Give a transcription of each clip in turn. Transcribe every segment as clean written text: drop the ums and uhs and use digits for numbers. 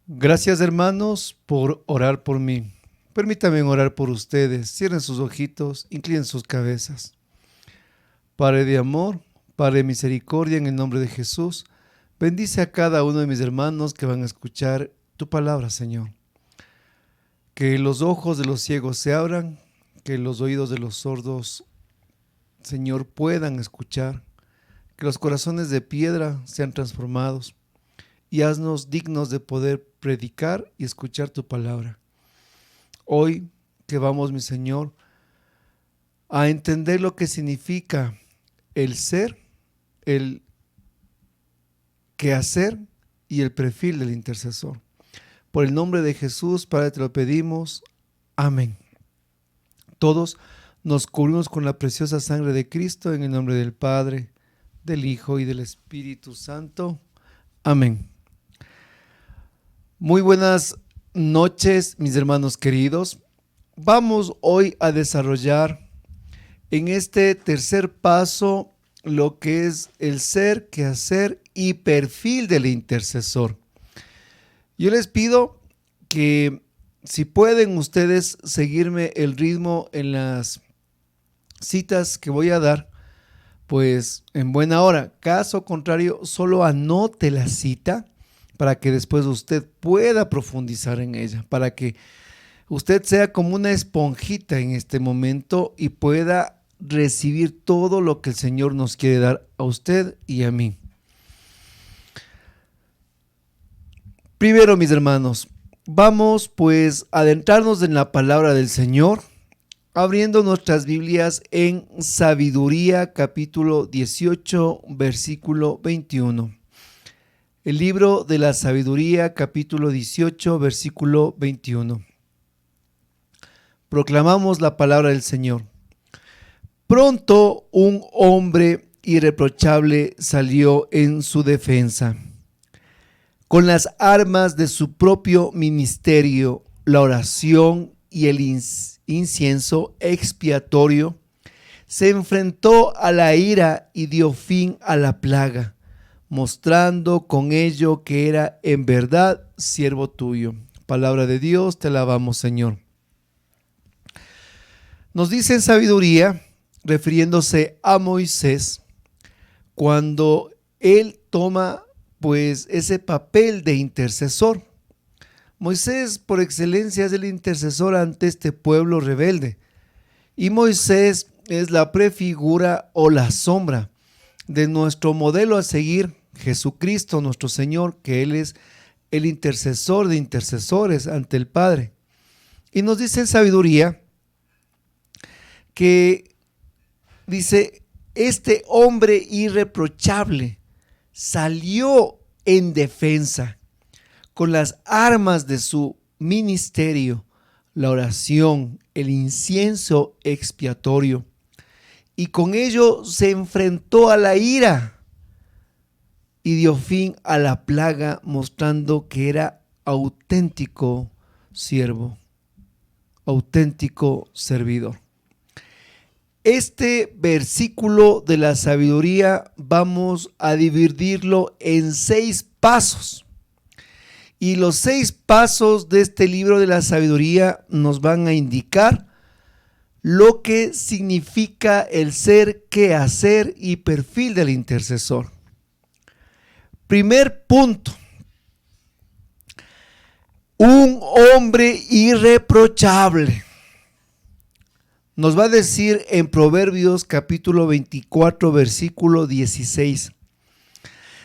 Gracias, hermanos, por orar por mí. Permítanme orar por ustedes. Cierren sus ojitos, inclinen sus cabezas. Padre de amor, Padre de misericordia, en el nombre de Jesús, bendice a cada uno de mis hermanos que van a escuchar tu palabra, Señor. Que los ojos de los ciegos se abran, que los oídos de los sordos, Señor, puedan escuchar, que los corazones de piedra sean transformados y haznos dignos de poder predicar y escuchar tu palabra. Hoy que vamos, mi Señor, a entender lo que significa el ser, el quehacer y el perfil del intercesor. Por el nombre de Jesús, Padre, te lo pedimos. Amén. Todos nos cubrimos con la preciosa sangre de Cristo en el nombre del Padre, del Hijo y del Espíritu Santo. Amén. Muy buenas noches, mis hermanos queridos. Vamos hoy a desarrollar en este tercer paso lo que es el ser, quehacer y perfil del intercesor. Yo les pido que si pueden ustedes seguirme el ritmo en las citas que voy a dar, pues en buena hora. Caso contrario, solo anote la cita para que después usted pueda profundizar en ella, para que usted sea como una esponjita en este momento y pueda recibir todo lo que el Señor nos quiere dar a usted y a mí. Primero, mis hermanos, vamos pues a adentrarnos en la palabra del Señor, abriendo nuestras Biblias en Sabiduría, capítulo 18, versículo 21. El libro de la Sabiduría, capítulo 18, versículo 21. Proclamamos la palabra del Señor. Pronto un hombre irreprochable salió en su defensa. Con las armas de su propio ministerio, la oración y el incienso expiatorio, se enfrentó a la ira y dio fin a la plaga, mostrando con ello que era en verdad siervo tuyo. Palabra de Dios, te alabamos, Señor. Nos dice en Sabiduría, refiriéndose a Moisés, cuando él toma pues ese papel de intercesor. Moisés por excelencia es el intercesor ante este pueblo rebelde. Y Moisés es la prefigura o la sombra de nuestro modelo a seguir, Jesucristo nuestro Señor, que Él es el intercesor de intercesores ante el Padre. Y nos dice en Sabiduría que dice, este hombre irreprochable salió en defensa con las armas de su ministerio, la oración, el incienso expiatorio, y con ello se enfrentó a la ira y dio fin a la plaga, mostrando que era auténtico siervo, auténtico servidor. Este versículo de la Sabiduría vamos a dividirlo en 6 pasos. Y los 6 pasos de este libro de la Sabiduría nos van a indicar lo que significa el ser, quehacer y perfil del intercesor. Primer punto. Un hombre irreprochable. Nos va a decir en Proverbios capítulo 24, versículo 16.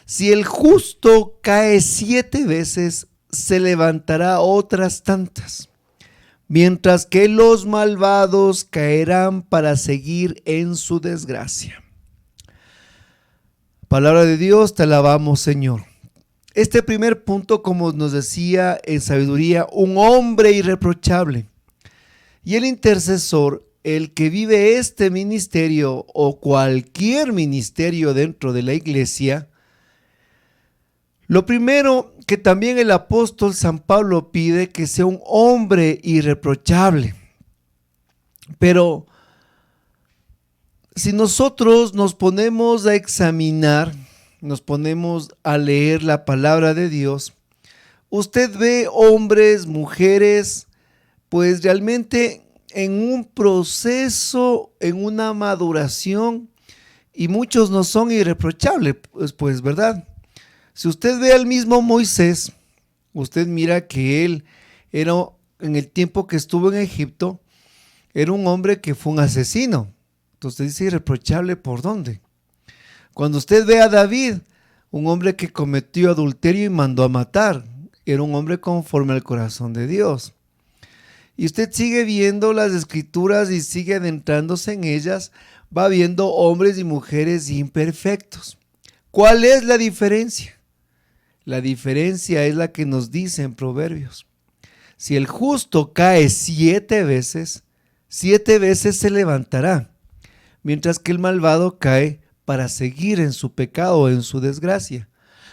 Si el justo cae 7 veces, se levantará otras tantas, mientras que los malvados caerán para seguir en su desgracia. Palabra de Dios, te alabamos, Señor. Este primer punto, como nos decía en Sabiduría, un hombre irreprochable. Y el intercesor, el que vive este ministerio o cualquier ministerio dentro de la iglesia, lo primero que también el apóstol San Pablo pide que sea un hombre irreprochable. Pero si nosotros nos ponemos a examinar, nos ponemos a leer la palabra de Dios, usted ve hombres, mujeres, pues realmente en un proceso, en una maduración, y muchos no son irreprochables, pues, ¿verdad? Si usted ve al mismo Moisés, usted mira que él era, en el tiempo que estuvo en Egipto, era un hombre que fue un asesino. Entonces dice irreprochable, ¿por dónde? Cuando usted ve a David, un hombre que cometió adulterio y mandó a matar, era un hombre conforme al corazón de Dios. Y usted sigue viendo las escrituras y sigue adentrándose en ellas, va viendo hombres y mujeres imperfectos. ¿Cuál es la diferencia? La diferencia es la que nos dice en Proverbios. Si el justo cae 7 veces se levantará, mientras que el malvado cae para seguir en su pecado o en su desgracia.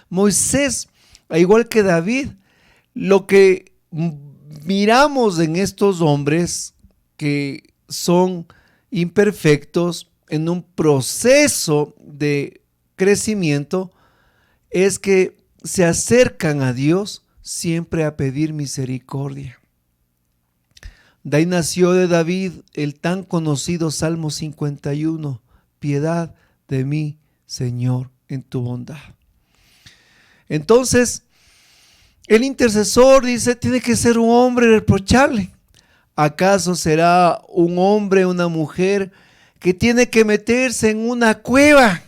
Moisés, al igual que David, lo que miramos en estos hombres que son imperfectos en un proceso de crecimiento es que se acercan a Dios siempre a pedir misericordia. De ahí nació de David el tan conocido Salmo 51, piedad de mí, Señor, en tu bondad. Entonces, el intercesor dice, tiene que ser un hombre irreprochable. ¿Acaso será un hombre, una mujer que tiene que meterse en una cueva,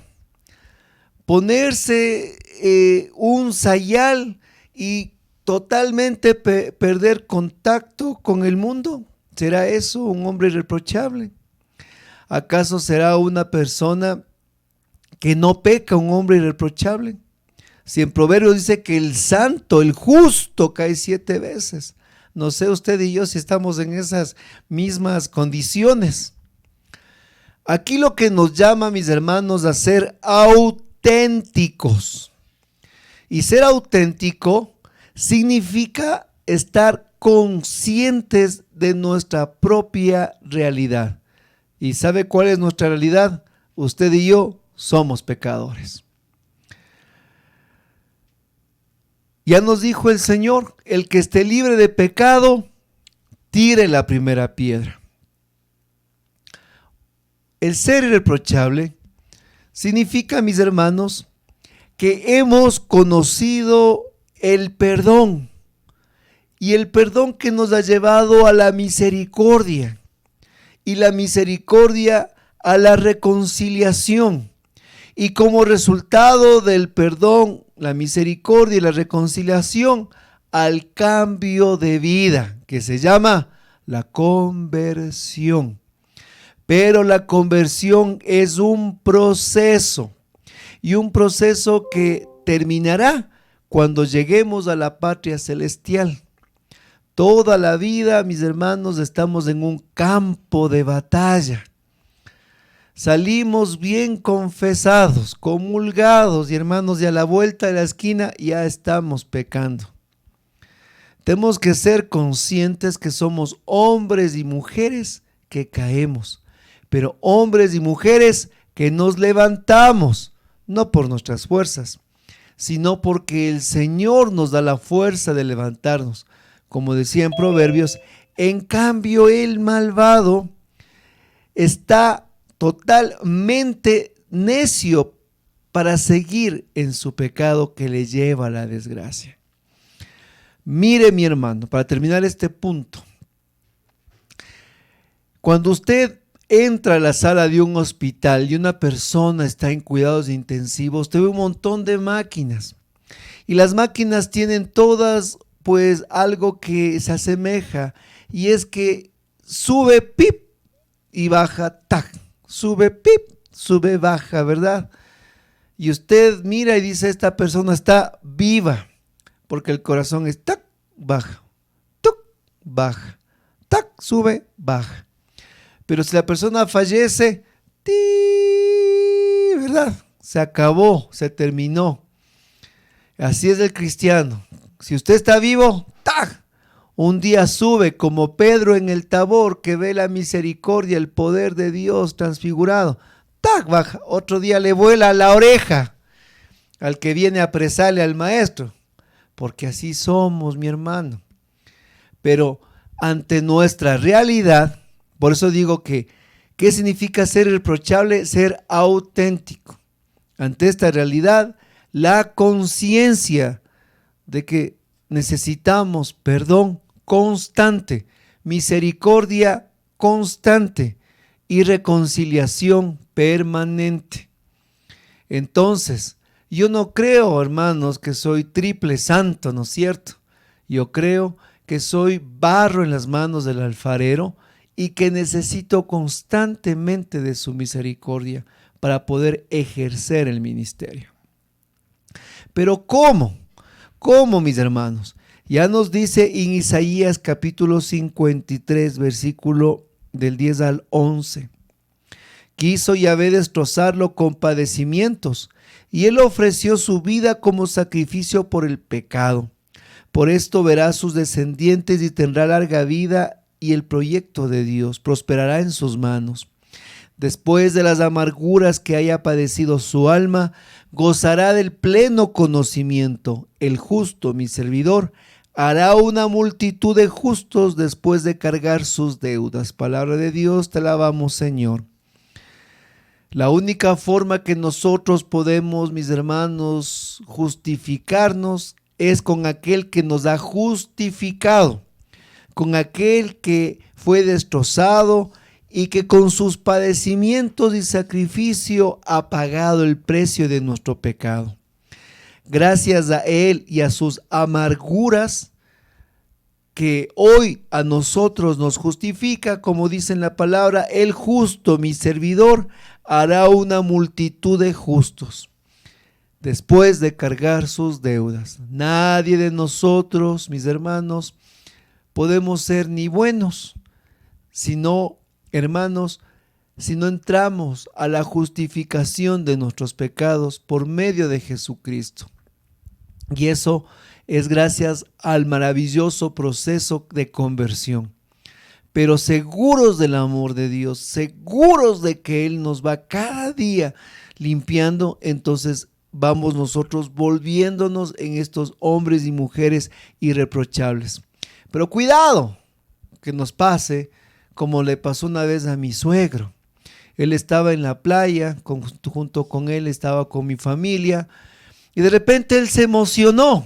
ponerse un sayal y totalmente perder contacto con el mundo? ¿Será eso un hombre irreprochable? ¿Acaso será una persona que no peca, un hombre irreprochable? Si en Proverbios dice que el santo, el justo, cae 7 veces. No sé usted y yo si estamos en esas mismas condiciones. Aquí lo que nos llama, mis hermanos, a ser auténticos. Y ser auténtico significa estar conscientes de nuestra propia realidad. ¿Y sabe cuál es nuestra realidad? Usted y yo somos pecadores. Ya nos dijo el Señor, el que esté libre de pecado, tire la primera piedra. El ser irreprochable significa, mis hermanos, que hemos conocido el perdón y el perdón que nos ha llevado a la misericordia y la misericordia a la reconciliación. Y como resultado del perdón, la misericordia y la reconciliación, al cambio de vida, que se llama la conversión. Pero la conversión es un proceso, y un proceso que terminará cuando lleguemos a la patria celestial. Toda la vida, mis hermanos, estamos en un campo de batalla. Salimos bien confesados, comulgados, y hermanos, y a la vuelta de la esquina ya estamos pecando. Tenemos que ser conscientes que somos hombres y mujeres que caemos, pero hombres y mujeres que nos levantamos, no por nuestras fuerzas, sino porque el Señor nos da la fuerza de levantarnos. Como decía en Proverbios, en cambio el malvado está totalmente necio para seguir en su pecado que le lleva a la desgracia. Mire, mi hermano, para terminar este punto, cuando usted entra a la sala de un hospital y una persona está en cuidados intensivos, usted ve un montón de máquinas, y las máquinas tienen todas pues algo que se asemeja, y es que sube pip y baja tac, sube pip, sube baja, ¿verdad? Y usted mira y dice, esta persona está viva, porque el corazón es tac, baja, tuc, baja, tac, sube, baja. Pero si la persona fallece, ¡tí! ¿Verdad? Se acabó, se terminó. Así es el cristiano. Si usted está vivo, ¡tac! Un día sube como Pedro en el Tabor, que ve la misericordia, el poder de Dios transfigurado. ¡Tac! Baja. Otro día le vuela la oreja al que viene a apresarle al maestro. porque así somos, mi hermano. Pero ante nuestra realidad, por eso digo que, ¿qué significa ser irreprochable? Ser auténtico. Ante esta realidad, la conciencia de que necesitamos perdón constante, misericordia constante y reconciliación permanente. Entonces, yo no creo, hermanos, que soy triple santo, ¿no es cierto? Yo creo que soy barro en las manos del alfarero y que necesito constantemente de su misericordia para poder ejercer el ministerio. Pero ¿cómo? ¿Cómo, mis hermanos? Ya nos dice en Isaías capítulo 53, versículo del 10 al 11. Quiso Yahvé destrozarlo con padecimientos, y él ofreció su vida como sacrificio por el pecado. Por esto verá sus descendientes y tendrá larga vida, y el proyecto de Dios prosperará en sus manos. Después de las amarguras que haya padecido su alma, gozará del pleno conocimiento. El justo, mi servidor, hará una multitud de justos después de cargar sus deudas. Palabra de Dios, te alabamos, Señor. La única forma que nosotros podemos, mis hermanos, justificarnos es con aquel que nos ha justificado, con aquel que fue destrozado y que con sus padecimientos y sacrificio ha pagado el precio de nuestro pecado. Gracias a él y a sus amarguras, que hoy a nosotros nos justifica, como dice en la palabra, el justo, mi servidor, hará una multitud de justos después de cargar sus deudas. Nadie de nosotros, mis hermanos, podemos ser ni buenos, sino, hermanos, si no entramos a la justificación de nuestros pecados por medio de Jesucristo. Y eso es gracias al maravilloso proceso de conversión. Pero seguros del amor de Dios, seguros de que Él nos va cada día limpiando, entonces vamos nosotros volviéndonos en estos hombres y mujeres irreprochables. Pero cuidado que nos pase como le pasó una vez a mi suegro. Él estaba en la playa, junto con él estaba con mi familia, y de repente él se emocionó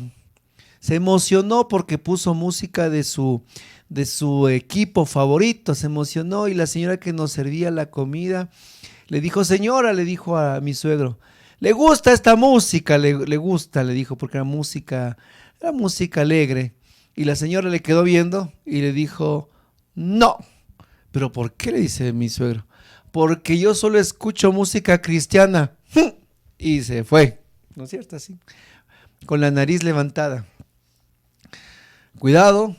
porque puso música de su equipo favorito, se emocionó, y la señora que nos servía la comida le dijo, señora, le dijo a mi suegro, ¿le gusta esta música? Le gusta, le dijo, porque era música alegre. Y la señora le quedó viendo y le dijo, no. ¿Pero por qué? Le dice mi suegro. Porque yo solo escucho música cristiana. Y se fue, ¿no es cierto? Así, con la nariz levantada. Cuidado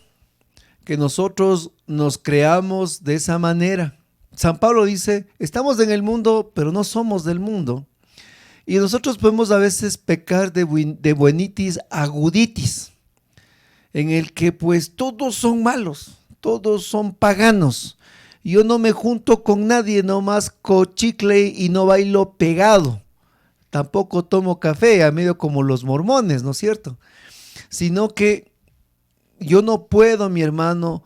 que nosotros nos creamos de esa manera. San Pablo dice, estamos en el mundo, pero no somos del mundo. Y nosotros podemos a veces pecar de buenitis aguditis, en el que pues todos son malos, todos son paganos. Yo no me junto con nadie, nomás cochicle y no bailo pegado. Tampoco tomo café, a medio como los mormones, ¿no es cierto? Sino que yo no puedo, mi hermano,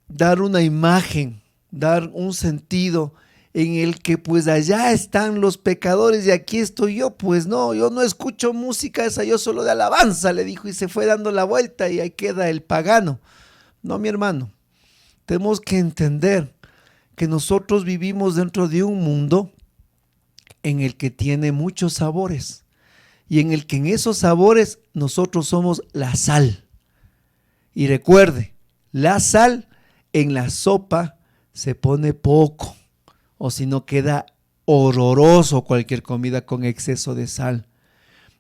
dar una imagen, dar un sentido en el que pues allá están los pecadores y aquí estoy yo. Pues no, yo no escucho música esa, yo solo de alabanza, le dijo, y se fue dando la vuelta y ahí queda el pagano. No, mi hermano, tenemos que entender que nosotros vivimos dentro de un mundo en el que tiene muchos sabores y en el que en esos sabores nosotros somos la sal. Y recuerde, la sal en la sopa se pone poco, o si no queda horroroso cualquier comida con exceso de sal.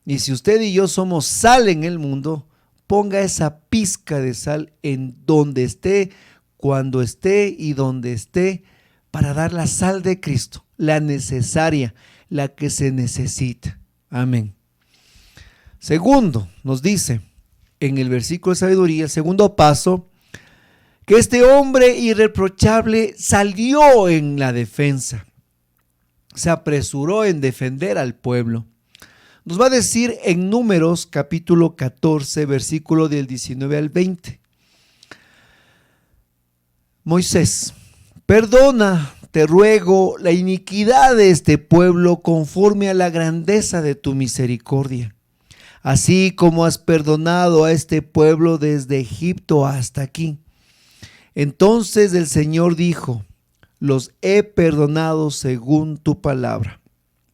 Y si usted y yo somos sal en el mundo, ponga esa pizca de sal en donde esté, cuando esté y donde esté, para dar la sal de Cristo, la necesaria, la que se necesita. Amén. Segundo, nos dice en el versículo de sabiduría, segundo paso, que este hombre irreprochable salió en la defensa, se apresuró en defender al pueblo. Nos va a decir en Números capítulo 14, versículo del 19 al 20. Moisés, perdona, te ruego, la iniquidad de este pueblo conforme a la grandeza de tu misericordia, así como has perdonado a este pueblo desde Egipto hasta aquí. Entonces el Señor dijo, los he perdonado según tu palabra.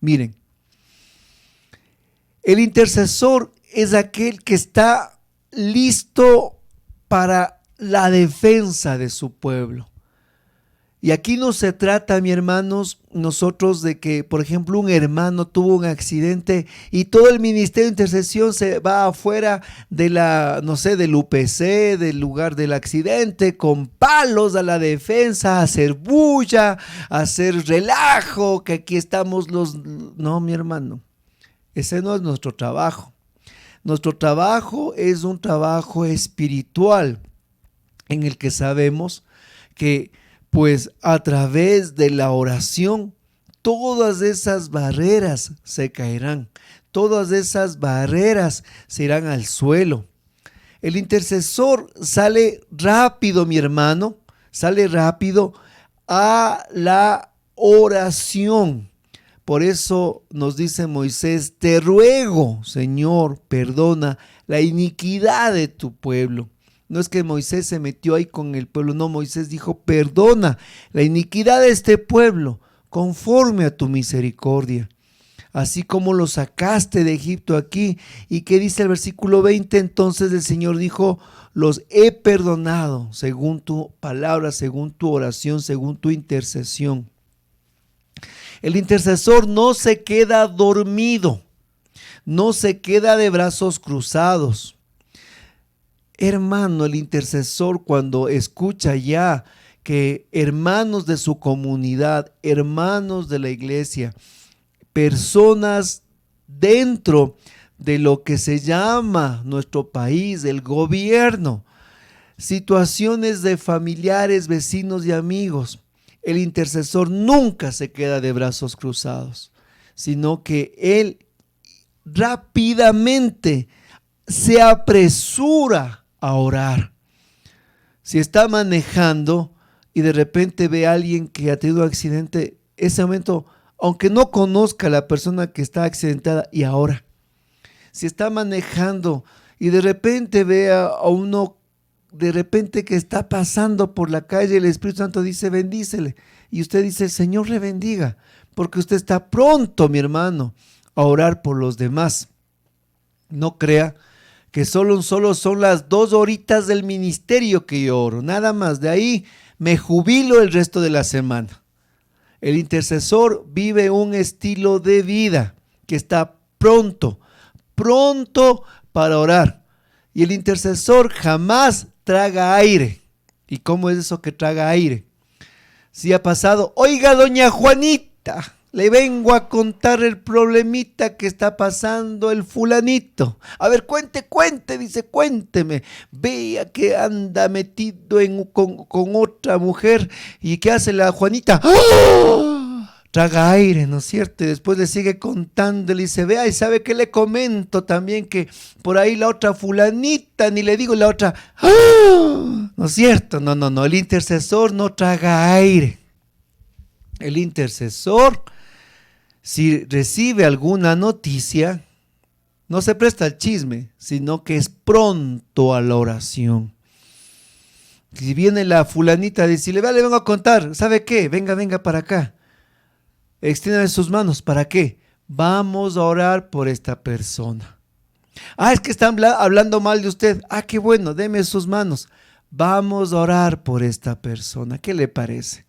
Miren, el intercesor es aquel que está listo para la defensa de su pueblo. Y aquí no se trata, mis hermanos, nosotros de que, por ejemplo, un hermano tuvo un accidente y todo el ministerio de intercesión se va afuera de del UPC, del lugar del accidente, con palos a la defensa, a hacer bulla, a hacer relajo, que aquí estamos los... No, mi hermano, ese no es nuestro trabajo. Nuestro trabajo es un trabajo espiritual en el que sabemos que pues a través de la oración todas esas barreras se caerán, todas esas barreras se irán al suelo. El intercesor sale rápido, mi hermano, sale rápido a la oración. Por eso nos dice Moisés, te ruego, Señor, perdona la iniquidad de tu pueblo. No es que Moisés se metió ahí con el pueblo, no, Moisés dijo, perdona la iniquidad de este pueblo conforme a tu misericordia, así como lo sacaste de Egipto aquí. ¿Y qué dice el versículo 20? Entonces el Señor dijo, los he perdonado según tu palabra, según tu oración, según tu intercesión. El intercesor no se queda dormido, no se queda de brazos cruzados. Hermano, el intercesor cuando escucha ya que hermanos de su comunidad, hermanos de la iglesia, personas dentro de lo que se llama nuestro país, el gobierno, situaciones de familiares, vecinos y amigos, el intercesor nunca se queda de brazos cruzados, sino que él rápidamente se apresura a orar. Si está manejando y de repente ve a alguien que ha tenido un accidente, ese momento, aunque no conozca a la persona que está accidentada, y ahora, si está manejando y de repente ve a uno de repente que está pasando por la calle, el Espíritu Santo dice bendícele, y usted dice Señor le bendiga, porque usted está pronto, mi hermano, a orar por los demás. No crea que solo son las 2 horitas del ministerio que yo oro, nada más. De ahí me jubilo el resto de la semana. El intercesor vive un estilo de vida que está pronto para orar. Y el intercesor jamás traga aire. ¿Y cómo es eso que traga aire? Si ha pasado, oiga doña Juanita, le vengo a contar el problemita que está pasando el fulanito. A ver, cuente, dice, cuénteme. Vea que anda metido con otra mujer. ¿Y qué hace la Juanita? ¡Oh! Traga aire, ¿no es cierto? Y después le sigue contando, le dice, vea, y sabe que le comento también que por ahí la otra fulanita, ni le digo la otra, ¡oh! ¿No es cierto? No, el intercesor no traga aire. El intercesor, si recibe alguna noticia, no se presta al chisme, sino que es pronto a la oración. Si viene la fulanita a decirle, vea, le vengo a contar, ¿sabe qué? Venga para acá. Extiendan sus manos, ¿para qué? Vamos a orar por esta persona. Ah, es que están hablando mal de usted. Ah, qué bueno, deme sus manos. Vamos a orar por esta persona. ¿Qué le parece?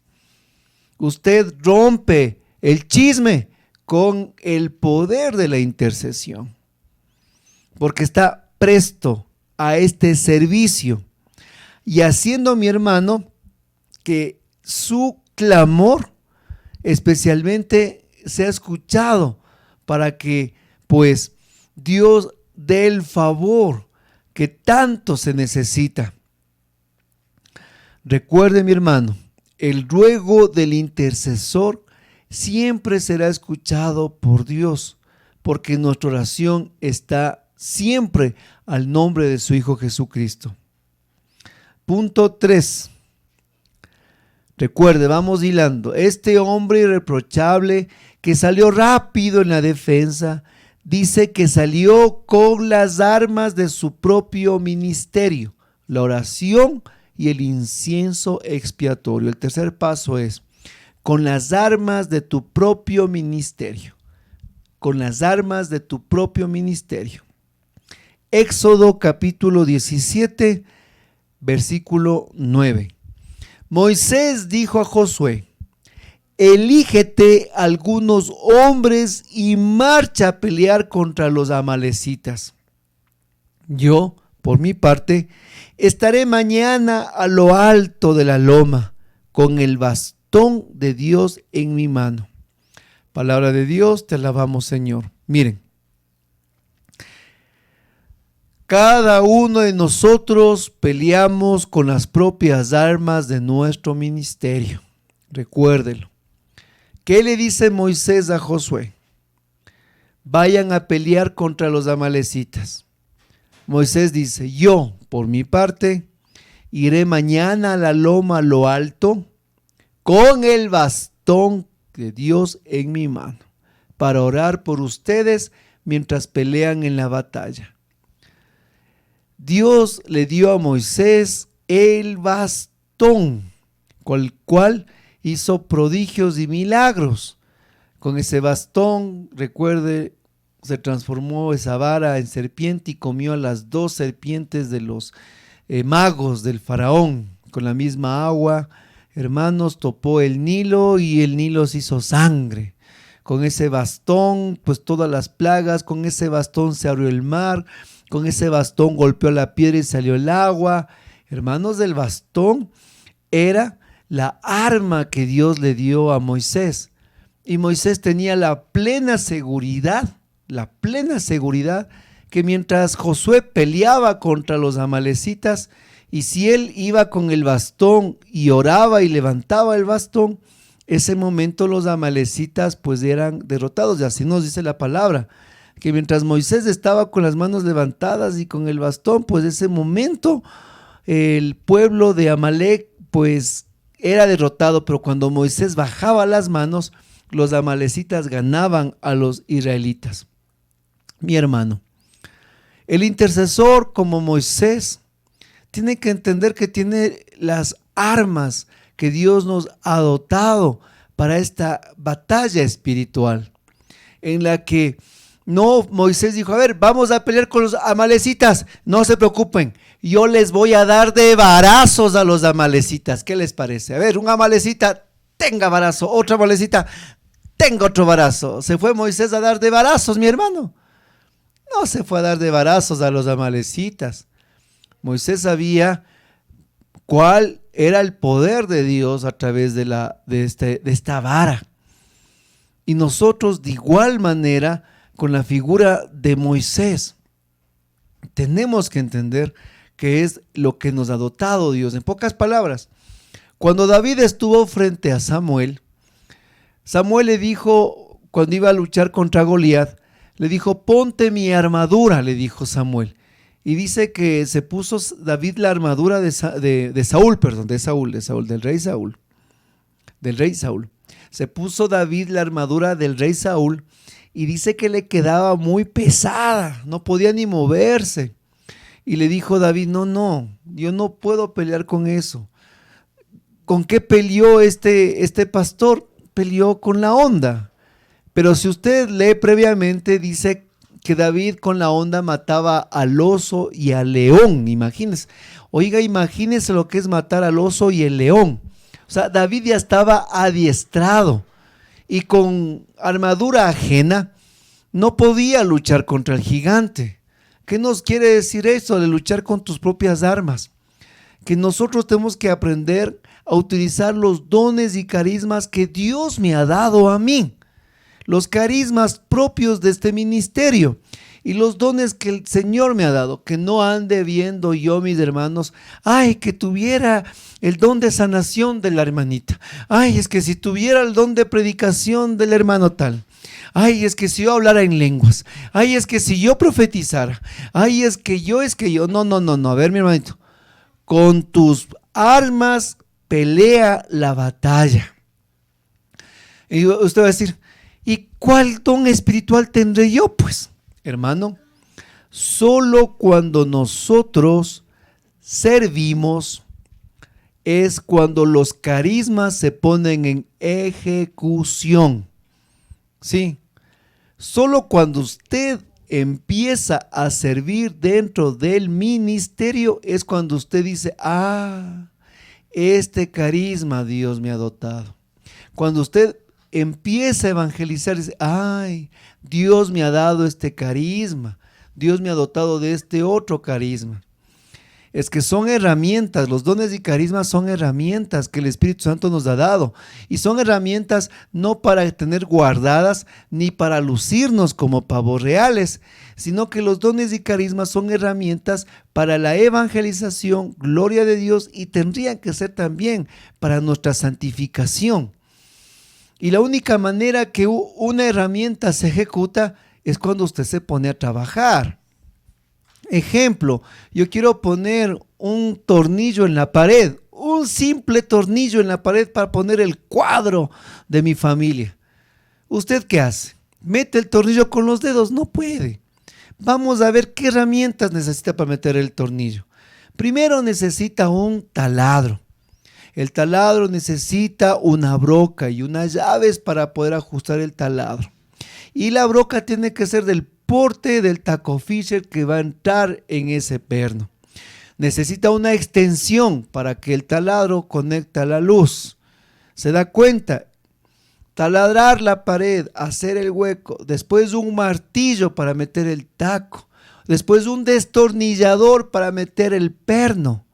Usted rompe el chisme con el poder de la intercesión, porque está presto a este servicio y haciendo, mi hermano, que su clamor especialmente sea escuchado para que pues Dios dé el favor que tanto se necesita. Recuerde, mi hermano, el ruego del intercesor siempre será escuchado por Dios, porque nuestra oración está siempre al nombre de su Hijo Jesucristo. Punto 3. Recuerde, vamos hilando. Este hombre irreprochable que salió rápido en la defensa, dice que salió con las armas de su propio ministerio, la oración y el incienso expiatorio. El tercer paso es, con las armas de tu propio ministerio. Con las armas de tu propio ministerio. Éxodo capítulo 17, versículo 9. Moisés dijo a Josué: elígete algunos hombres y marcha a pelear contra los amalecitas. Yo, por mi parte, estaré mañana a lo alto de la loma, con el bastón de Dios en mi mano. Palabra de Dios, te alabamos, Señor. Miren, cada uno de nosotros peleamos con las propias armas de nuestro ministerio. Recuérdelo. ¿Qué le dice Moisés a Josué? Vayan a pelear contra los amalecitas. Moisés dice: yo, por mi parte, iré mañana a la loma a lo alto con el bastón de Dios en mi mano para orar por ustedes mientras pelean en la batalla. Dios le dio a Moisés el bastón, con el cual hizo prodigios y milagros. Con ese bastón, recuerde, se transformó esa vara en serpiente y comió a las 2 serpientes de los magos del faraón. Con la misma agua, hermanos, topó el Nilo y el Nilo se hizo sangre. Con ese bastón, pues todas las plagas, con ese bastón se abrió el mar, con ese bastón golpeó la piedra y salió el agua. Hermanos, el bastón era la arma que Dios le dio a Moisés. Y Moisés tenía la plena seguridad que mientras Josué peleaba contra los amalecitas, y si él iba con el bastón y oraba y levantaba el bastón, ese momento los amalecitas pues eran derrotados. Y así nos dice la palabra, que mientras Moisés estaba con las manos levantadas y con el bastón, pues ese momento el pueblo de Amalec pues era derrotado. Pero cuando Moisés bajaba las manos, los amalecitas ganaban a los israelitas. Mi hermano, el intercesor como Moisés tiene que entender que tiene las armas que Dios nos ha dotado para esta batalla espiritual, en la que no, Moisés dijo: a ver, vamos a pelear con los amalecitas, no se preocupen, yo les voy a dar de varazos a los amalecitas. ¿Qué les parece? A ver, un amalecita tenga varazo, otra amalecita tenga otro varazo. ¿Se fue Moisés a dar de varazos, mi hermano? No se fue a dar de varazos a los amalecitas. Moisés sabía cuál era el poder de Dios a través de esta vara. Y nosotros de igual manera, con la figura de Moisés, tenemos que entender que es lo que nos ha dotado Dios. En pocas palabras, cuando David estuvo frente a Samuel, Samuel le dijo, cuando iba a luchar contra Goliat, le dijo: ponte mi armadura, le dijo Samuel. Y dice que se puso David la armadura del rey Saúl. Se puso David la armadura del rey Saúl y dice que le quedaba muy pesada, no podía ni moverse. Y le dijo David: no, yo no puedo pelear con eso. ¿Con qué peleó este pastor? Peleó con la honda. Pero si usted lee previamente, dice que David con la honda mataba al oso y al león. Imagínense. Oiga, imagínense lo que es matar al oso y el león. O sea, David ya estaba adiestrado y con armadura ajena no podía luchar contra el gigante. ¿Qué nos quiere decir eso de luchar con tus propias armas? Que nosotros tenemos que aprender a utilizar los dones y carismas que Dios me ha dado a mí. Los carismas propios de este ministerio y los dones que el Señor me ha dado, que no ande viendo yo, mis hermanos, ay, que tuviera el don de sanación de la hermanita, ay, es que si tuviera el don de predicación del hermano tal, Ay, es que si yo hablara en lenguas. Ay, es que si yo profetizara. Ay, es que yo. No, no, no, no. A ver, mi hermanito. Con tus armas pelea la batalla. Y usted va a decir, ¿y cuál don espiritual tendré yo? Pues, hermano, solo cuando nosotros servimos es cuando los carismas se ponen en ejecución. Sí, solo cuando usted empieza a servir dentro del ministerio es cuando usted dice, este carisma Dios me ha dotado. Cuando usted empieza a evangelizar, dice, Dios me ha dado este carisma, Dios me ha dotado de este otro carisma. Es que son herramientas, los dones y carismas son herramientas que el Espíritu Santo nos ha dado. Y son herramientas no para tener guardadas ni para lucirnos como pavos reales, sino que los dones y carismas son herramientas para la evangelización, gloria de Dios, y tendrían que ser también para nuestra santificación. Y la única manera que una herramienta se ejecuta es cuando usted se pone a trabajar. Ejemplo, yo quiero poner un tornillo en la pared, un simple tornillo en la pared para poner el cuadro de mi familia. ¿Usted qué hace? ¿Mete el tornillo con los dedos? No puede. Vamos a ver qué herramientas necesita para meter el tornillo. Primero necesita un taladro. El taladro necesita una broca y unas llaves para poder ajustar el taladro. Y la broca tiene que ser del porte del taco Fisher que va a entrar en ese perno. Necesita una extensión para que el taladro conecte a la luz. ¿Se da cuenta? Taladrar la pared, hacer el hueco, después un martillo para meter el taco, después un destornillador para meter el perno.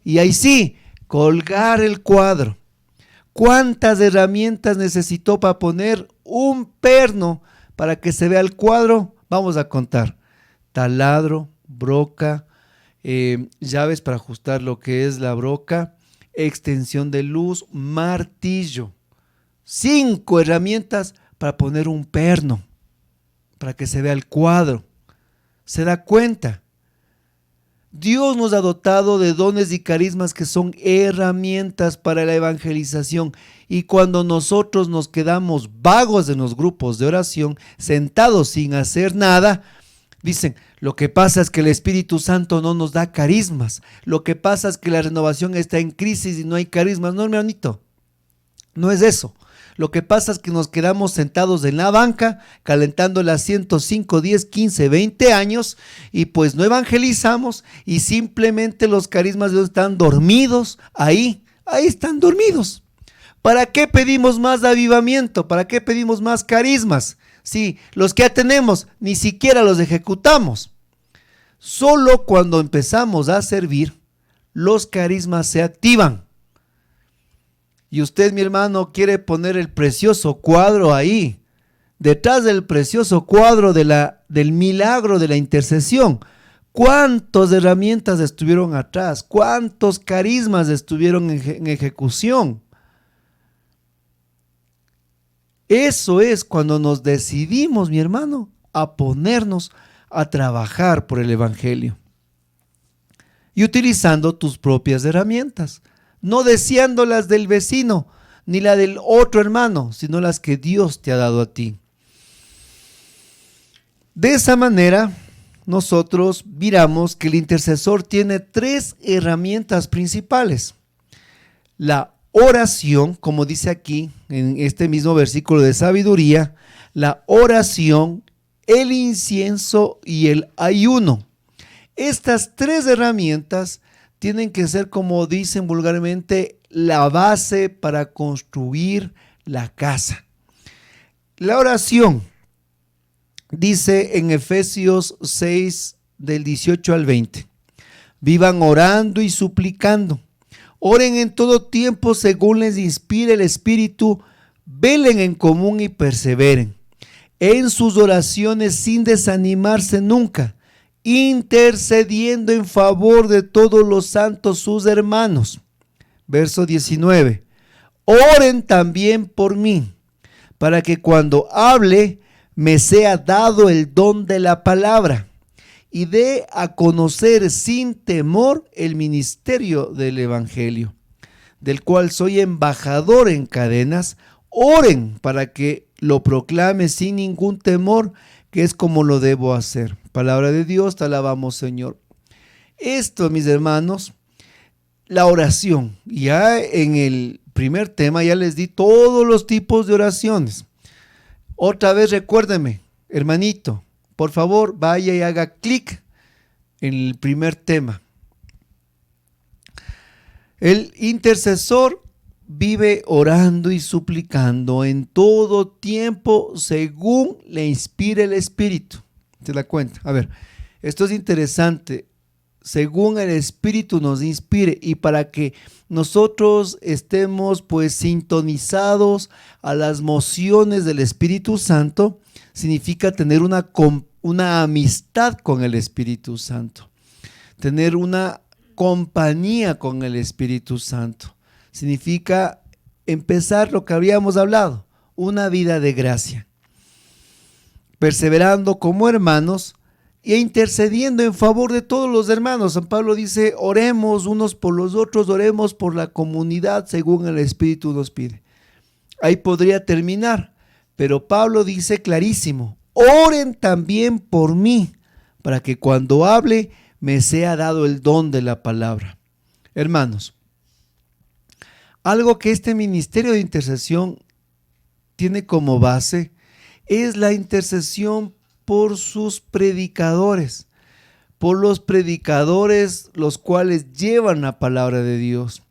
Y ahí sí, colgar el cuadro. ¿Cuántas herramientas necesitó para poner un perno para que se vea el cuadro? Vamos a contar: taladro, broca, llaves para ajustar lo que es la broca, extensión de luz, martillo. 5 herramientas para poner un perno, para que se vea el cuadro. ¿Se da cuenta? Dios nos ha dotado de dones y carismas que son herramientas para la evangelización, y cuando nosotros nos quedamos vagos en los grupos de oración, sentados sin hacer nada, dicen, lo que pasa es que el Espíritu Santo no nos da carismas, lo que pasa es que la renovación está en crisis y no hay carismas. No, hermanito, no es eso. Lo que pasa es que nos quedamos sentados en la banca, calentando el asiento 5, 10, 15, 20 años, y pues no evangelizamos, y simplemente los carismas de Dios están dormidos ahí están dormidos. ¿Para qué pedimos más avivamiento? ¿Para qué pedimos más carismas? Sí, los que ya tenemos ni siquiera los ejecutamos. Solo cuando empezamos a servir, los carismas se activan. Y usted, mi hermano, quiere poner el precioso cuadro ahí, detrás del precioso cuadro del milagro de la intercesión. ¿Cuántas herramientas estuvieron atrás? ¿Cuántos carismas estuvieron en ejecución? Eso es cuando nos decidimos, mi hermano, a ponernos a trabajar por el evangelio. Y utilizando tus propias herramientas. No deseando las del vecino, ni la del otro hermano, sino las que Dios te ha dado a ti. De esa manera, nosotros miramos que el intercesor tiene 3 herramientas principales. La oración, como dice aquí en este mismo versículo de sabiduría, la oración, el incienso y el ayuno. Estas 3 herramientas tienen que ser, como dicen vulgarmente, la base para construir la casa. La oración, dice en Efesios 6, del 18 al 20, vivan orando y suplicando, oren en todo tiempo según les inspire el Espíritu, velen en común y perseveren en sus oraciones sin desanimarse nunca, intercediendo en favor de todos los santos sus hermanos. Verso 19. Oren también por mí, para que cuando hable me sea dado el don de la palabra y dé a conocer sin temor el ministerio del evangelio, del cual soy embajador en cadenas. Oren para que lo proclame sin ningún temor, que es como lo debo hacer. Palabra de Dios, te alabamos, Señor. Esto, mis hermanos, la oración. Ya en el primer tema ya les di todos los tipos de oraciones. Otra vez recuérdeme, hermanito, por favor, vaya y haga clic en el primer tema. El intercesor vive orando y suplicando en todo tiempo según le inspire el Espíritu. ¿Se da cuenta? A ver, esto es interesante. Según el Espíritu nos inspire, y para que nosotros estemos pues sintonizados a las mociones del Espíritu Santo, significa tener una amistad con el Espíritu Santo, tener una compañía con el Espíritu Santo. Significa empezar lo que habíamos hablado, una vida de gracia, perseverando como hermanos e intercediendo en favor de todos los hermanos. San Pablo dice, oremos unos por los otros, oremos por la comunidad según el Espíritu nos pide. Ahí podría terminar, pero Pablo dice clarísimo, oren también por mí, para que cuando hable me sea dado el don de la palabra. Hermanos, algo que este ministerio de intercesión tiene como base es la intercesión por sus predicadores, por los predicadores los cuales llevan la palabra de Dios.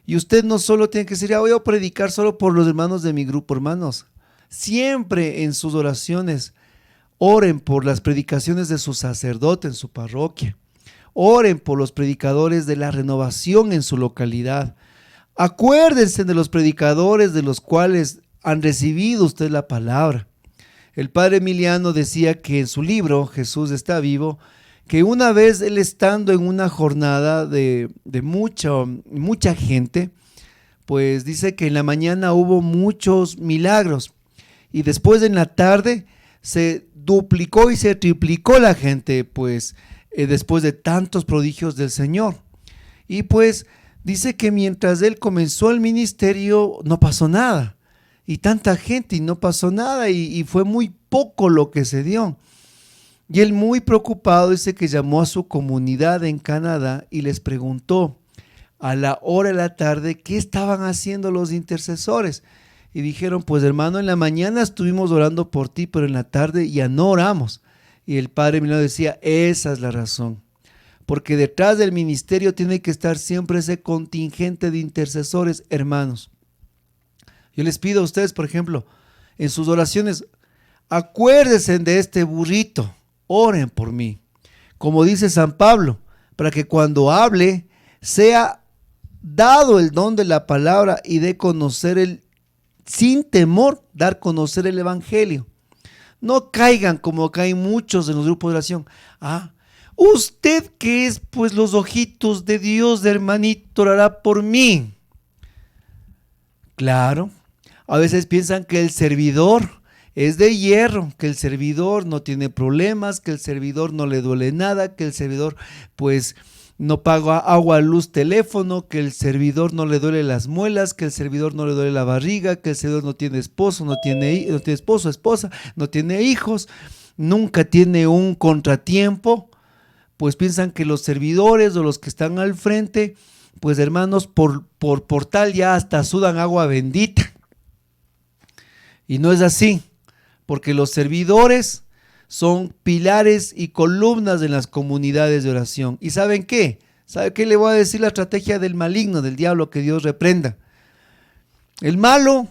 Y usted no solo tiene que decir, voy a predicar solo por los hermanos de mi grupo, hermanos. Siempre en sus oraciones oren por las predicaciones de su sacerdote en su parroquia. Oren por los predicadores de la renovación en su localidad. Acuérdense de los predicadores de los cuales han recibido usted la palabra. El padre Emiliano decía que en su libro, Jesús está vivo, que una vez él estando en una jornada de mucha gente, pues dice que en la mañana hubo muchos milagros y después en la tarde se duplicó y se triplicó la gente, pues después de tantos prodigios del Señor. Y pues dice que mientras él comenzó el ministerio no pasó nada. Y tanta gente y no pasó nada y fue muy poco lo que se dio. Y él muy preocupado dice que llamó a su comunidad en Canadá y les preguntó a la hora de la tarde qué estaban haciendo los intercesores. Y dijeron, pues hermano, en la mañana estuvimos orando por ti, pero en la tarde ya no oramos. Y el padre Emiliano decía, esa es la razón. Porque detrás del ministerio tiene que estar siempre ese contingente de intercesores, hermanos. Yo les pido a ustedes, por ejemplo, en sus oraciones, acuérdense de este burrito, oren por mí. Como dice San Pablo, para que cuando hable sea dado el don de la palabra y de conocer sin temor, dar a conocer el evangelio. No caigan como caen muchos en los grupos de oración. Usted que es pues los ojitos de Dios, de hermanito, orará por mí. Claro, a veces piensan que el servidor es de hierro, que el servidor no tiene problemas, que el servidor no le duele nada, que el servidor pues no paga agua, luz, teléfono, que el servidor no le duele las muelas, que el servidor no le duele la barriga, que el servidor no tiene esposo, no tiene esposo, esposa, no tiene hijos, nunca tiene un contratiempo. Pues piensan que los servidores o los que están al frente, pues hermanos, por tal ya hasta sudan agua bendita. Y no es así, porque los servidores son pilares y columnas de las comunidades de oración. ¿Y saben qué? ¿Sabe qué le voy a decir? La estrategia del maligno, del diablo, que Dios reprenda. El malo,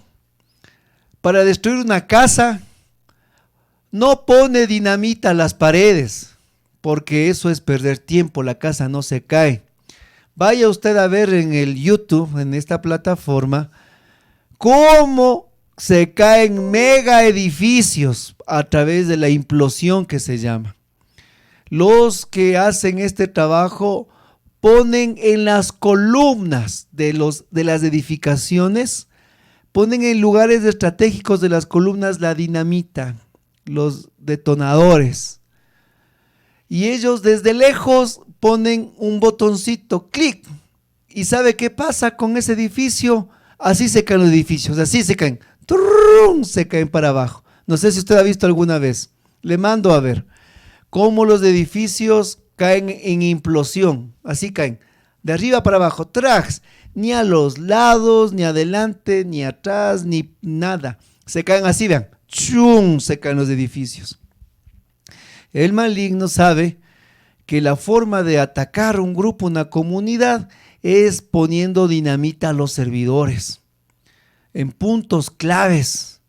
para destruir una casa, no pone dinamita a las paredes, porque eso es perder tiempo, la casa no se cae. Vaya usted a ver en el YouTube, en esta plataforma, cómo se caen mega edificios a través de la implosión que se llama. Los que hacen este trabajo ponen en las columnas de las edificaciones, ponen en lugares estratégicos de las columnas la dinamita. los detonadores. Y ellos desde lejos ponen un botoncito, clic. ¿Y sabe qué pasa con ese edificio? Así se caen los edificios, así se caen. ¡Turrum! Se caen para abajo. No sé si usted ha visto alguna vez. Le mando a ver cómo los edificios caen en implosión. Así caen. De arriba para abajo. ¡Trax! Ni a los lados, ni adelante, ni atrás, ni nada. Se caen así, vean. ¡Chum! Se caen los edificios. El maligno sabe que la forma de atacar un grupo, una comunidad, es poniendo dinamita a los servidores en puntos claves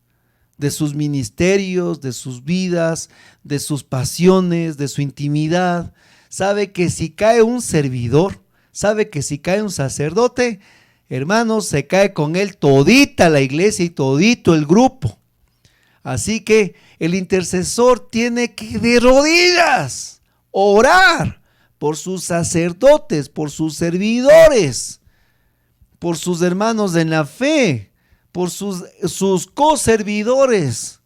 de sus ministerios, de sus vidas, de sus pasiones, de su intimidad. Sabe que si cae un servidor, sabe que si cae un sacerdote, hermanos, se cae con él todita la iglesia y todito el grupo. Así que el intercesor tiene que de rodillas orar por sus sacerdotes, por sus servidores, por sus hermanos en la fe, por sus coservidores.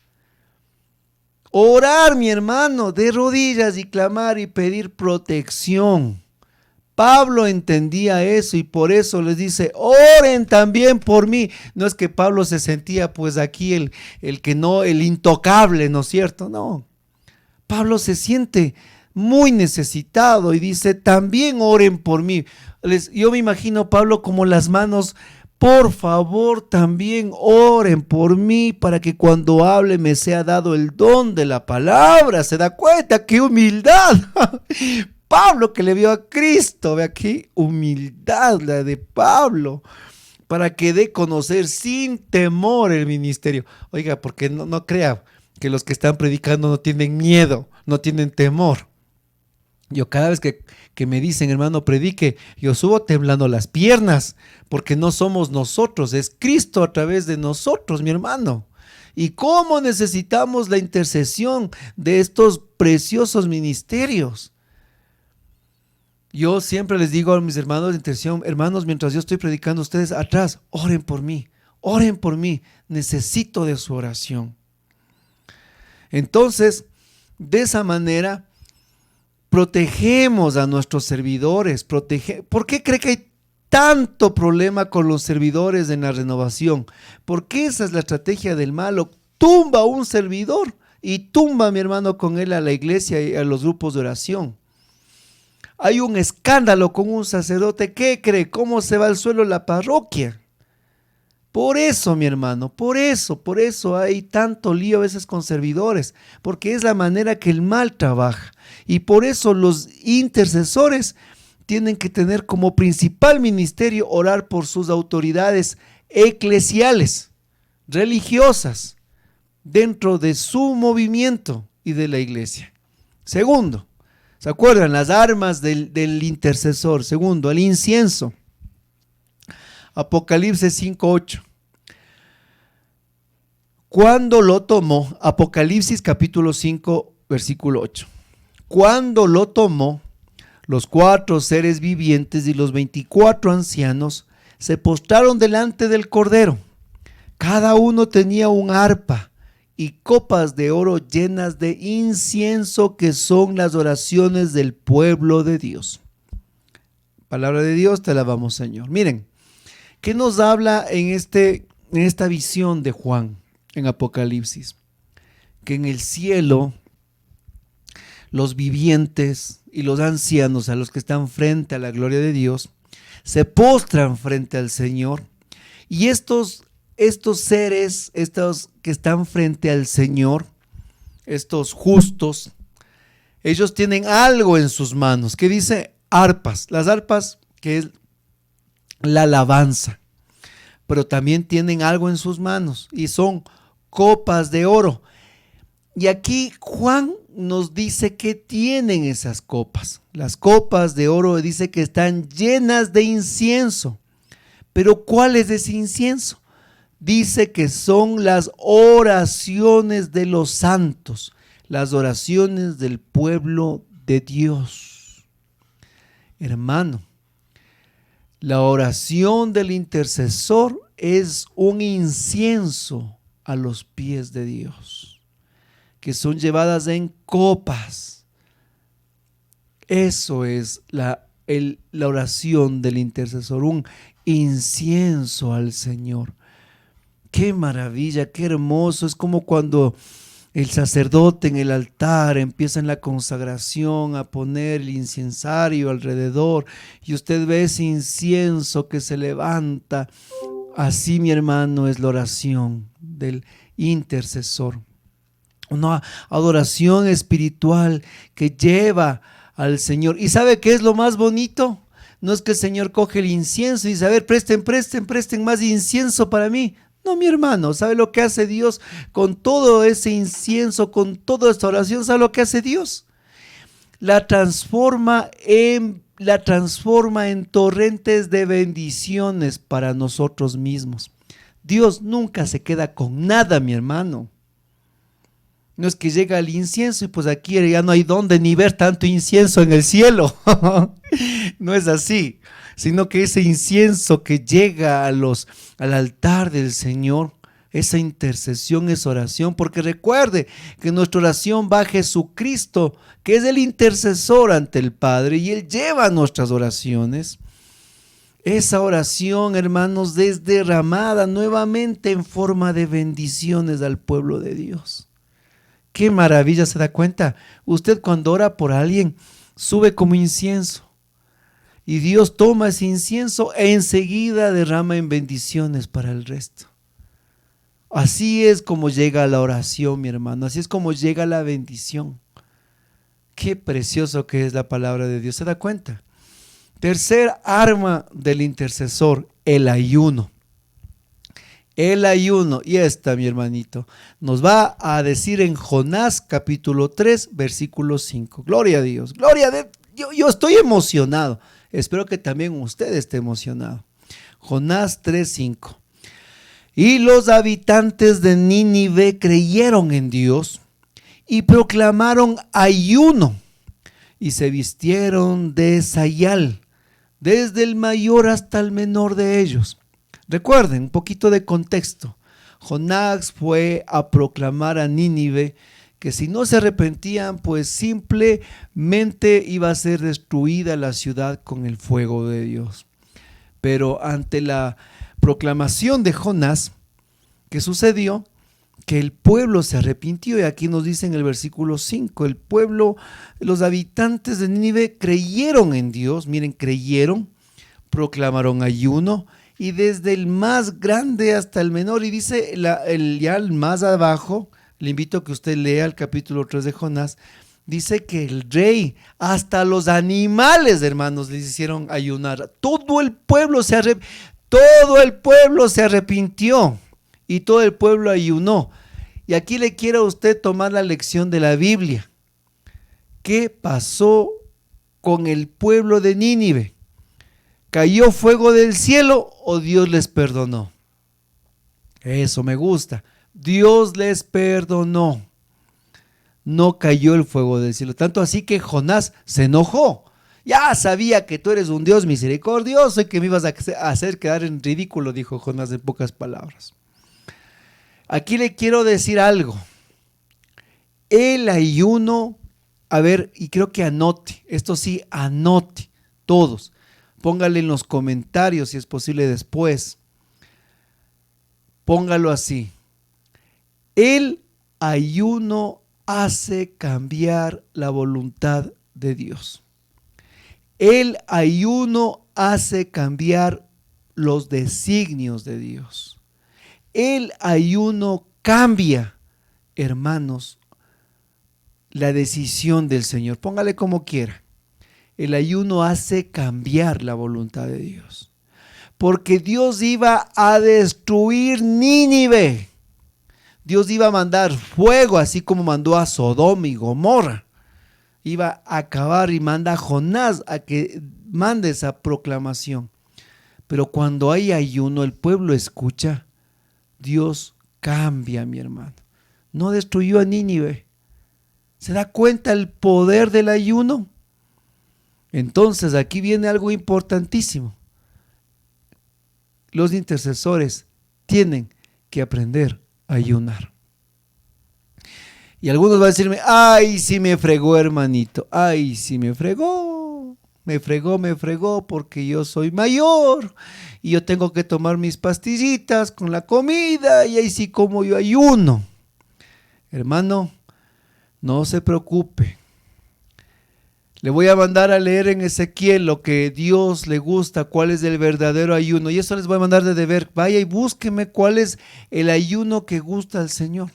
Orar, mi hermano, de rodillas y clamar y pedir protección. Pablo entendía eso y por eso les dice, oren también por mí. No es que Pablo se sentía pues aquí el intocable, ¿no es cierto? No. Pablo se siente muy necesitado y dice, también oren por mí. Yo me imagino Pablo como las manos, por favor también oren por mí para que cuando hable me sea dado el don de la palabra. ¿Se da cuenta? ¡Qué humildad! Pablo que le vio a Cristo, ve aquí, humildad la de Pablo, para que dé conocer sin temor el ministerio. Oiga, porque no crea que los que están predicando no tienen miedo, no tienen temor. Yo cada vez que me dicen, hermano, predique, yo subo temblando las piernas, porque no somos nosotros, es Cristo a través de nosotros, mi hermano. ¿Y cómo necesitamos la intercesión de estos preciosos ministerios? Yo siempre les digo a mis hermanos de intercesión, hermanos, mientras yo estoy predicando, ustedes atrás, oren por mí, necesito de su oración. Entonces, de esa manera, protegemos a nuestros servidores. ¿Por qué cree que hay tanto problema con los servidores en la renovación? Porque esa es la estrategia del malo. Tumba a un servidor y tumba, mi hermano, con él a la iglesia y a los grupos de oración. Hay un escándalo con un sacerdote. ¿Qué cree? ¿Cómo se va al suelo la parroquia? Por eso, mi hermano, por eso hay tanto lío a veces con servidores, porque es la manera que el mal trabaja. Y por eso los intercesores tienen que tener como principal ministerio orar por sus autoridades eclesiales, religiosas, dentro de su movimiento y de la iglesia. Segundo, ¿se acuerdan? Las armas del intercesor. Segundo, el incienso. Apocalipsis 5:8. Cuando lo tomó, Apocalipsis capítulo 5, versículo 8. Cuando lo tomó, los 4 seres vivientes y los 24 ancianos se postraron delante del Cordero. Cada uno tenía un arpa y copas de oro llenas de incienso, que son las oraciones del pueblo de Dios. Palabra de Dios, te alabamos, Señor. Miren, ¿qué nos habla en esta visión de Juan en Apocalipsis? Que en el cielo los vivientes y los ancianos, a los que están frente a la gloria de Dios, se postran frente al Señor, y estos seres, estos que están frente al Señor, estos justos, ellos tienen algo en sus manos, que dice arpas. Las arpas, que es la alabanza, pero también tienen algo en sus manos y son copas de oro. Y aquí Juan nos dice que tienen esas copas. Las copas de oro dice que están llenas de incienso. Pero ¿cuál es ese incienso? Dice que son las oraciones de los santos, las oraciones del pueblo de Dios. Hermano, la oración del intercesor es un incienso a los pies de Dios, que son llevadas en copas. Eso es la oración del intercesor, un incienso al Señor. Qué maravilla, qué hermoso. Es como cuando el sacerdote en el altar empieza en la consagración a poner el incensario alrededor y usted ve ese incienso que se levanta. Así, mi hermano, es la oración del intercesor. Una adoración espiritual que lleva al Señor. ¿Y sabe qué es lo más bonito? No es que el Señor coge el incienso y dice, a ver, presten más incienso para mí. No, mi hermano, ¿sabe lo que hace Dios con todo ese incienso, con toda esta oración? ¿Sabe lo que hace Dios? La transforma en torrentes de bendiciones para nosotros mismos. Dios nunca se queda con nada, mi hermano. No es que llega el incienso y pues aquí ya no hay donde ni ver tanto incienso en el cielo. No es así, sino que ese incienso que llega al altar del Señor, esa intercesión, esa oración, porque recuerde que nuestra oración va a Jesucristo, que es el intercesor ante el Padre, y Él lleva nuestras oraciones. Esa oración, hermanos, es derramada nuevamente en forma de bendiciones al pueblo de Dios. Qué maravilla, ¿se da cuenta? Usted cuando ora por alguien, sube como incienso. Y Dios toma ese incienso e enseguida derrama en bendiciones para el resto. Así es como llega la oración, mi hermano. Así es como llega la bendición. Qué precioso que es la palabra de Dios. ¿Se da cuenta? Tercer arma del intercesor, el ayuno. El ayuno, y esta, mi hermanito, nos va a decir en Jonás capítulo 3, versículo 5. Gloria a Dios, gloria a Dios. Yo estoy emocionado. Espero que también usted esté emocionado. Jonás 3, 5. Y los habitantes de Nínive creyeron en Dios y proclamaron ayuno y se vistieron de sayal, desde el mayor hasta el menor de ellos. Recuerden un poquito de contexto. Jonás fue a proclamar a Nínive que si no se arrepentían, pues simplemente iba a ser destruida la ciudad con el fuego de Dios. Pero ante la proclamación de Jonás, ¿qué sucedió? Que el pueblo se arrepintió, y aquí nos dice en el versículo 5, el pueblo, los habitantes de Nínive creyeron en Dios, miren, creyeron, proclamaron ayuno, y desde el más grande hasta el menor, y dice ya el más abajo, le invito a que usted lea el capítulo 3 de Jonás, dice que el rey, hasta los animales, hermanos, les hicieron ayunar. Todo el pueblo se arrepintió y todo el pueblo ayunó. Y aquí le quiero a usted tomar la lección de la Biblia. ¿Qué pasó con el pueblo de Nínive? ¿Cayó fuego del cielo o Dios les perdonó? Eso me gusta. Dios les perdonó. No cayó el fuego del cielo. Tanto así que Jonás se enojó. Ya sabía que tú eres un Dios misericordioso y que me ibas a hacer quedar en ridículo, dijo Jonás en pocas palabras. Aquí le quiero decir algo. El ayuno, a ver, y creo que anote, esto sí, anote, todos. Póngale en los comentarios si es posible después. Póngalo así. El ayuno hace cambiar la voluntad de Dios. El ayuno hace cambiar los designios de Dios. El ayuno cambia, hermanos, la decisión del Señor. Póngale como quiera. El ayuno hace cambiar la voluntad de Dios. Porque Dios iba a destruir Nínive. Dios iba a mandar fuego, así como mandó a Sodoma y Gomorra. Iba a acabar y manda a Jonás a que mande esa proclamación. Pero cuando hay ayuno, el pueblo escucha, Dios cambia, mi hermano. No destruyó a Nínive. ¿Se da cuenta el poder del ayuno? Entonces aquí viene algo importantísimo. Los intercesores tienen que aprender a ayunar. Y algunos van a decirme, ay, sí me fregó, hermanito, ay, sí me fregó porque yo soy mayor y yo tengo que tomar mis pastillitas con la comida y ahí sí como yo ayuno. Hermano, no se preocupe. Le voy a mandar a leer en Ezequiel lo que Dios le gusta, cuál es el verdadero ayuno. Y eso les voy a mandar de deber. Vaya y búsqueme cuál es el ayuno que gusta al Señor.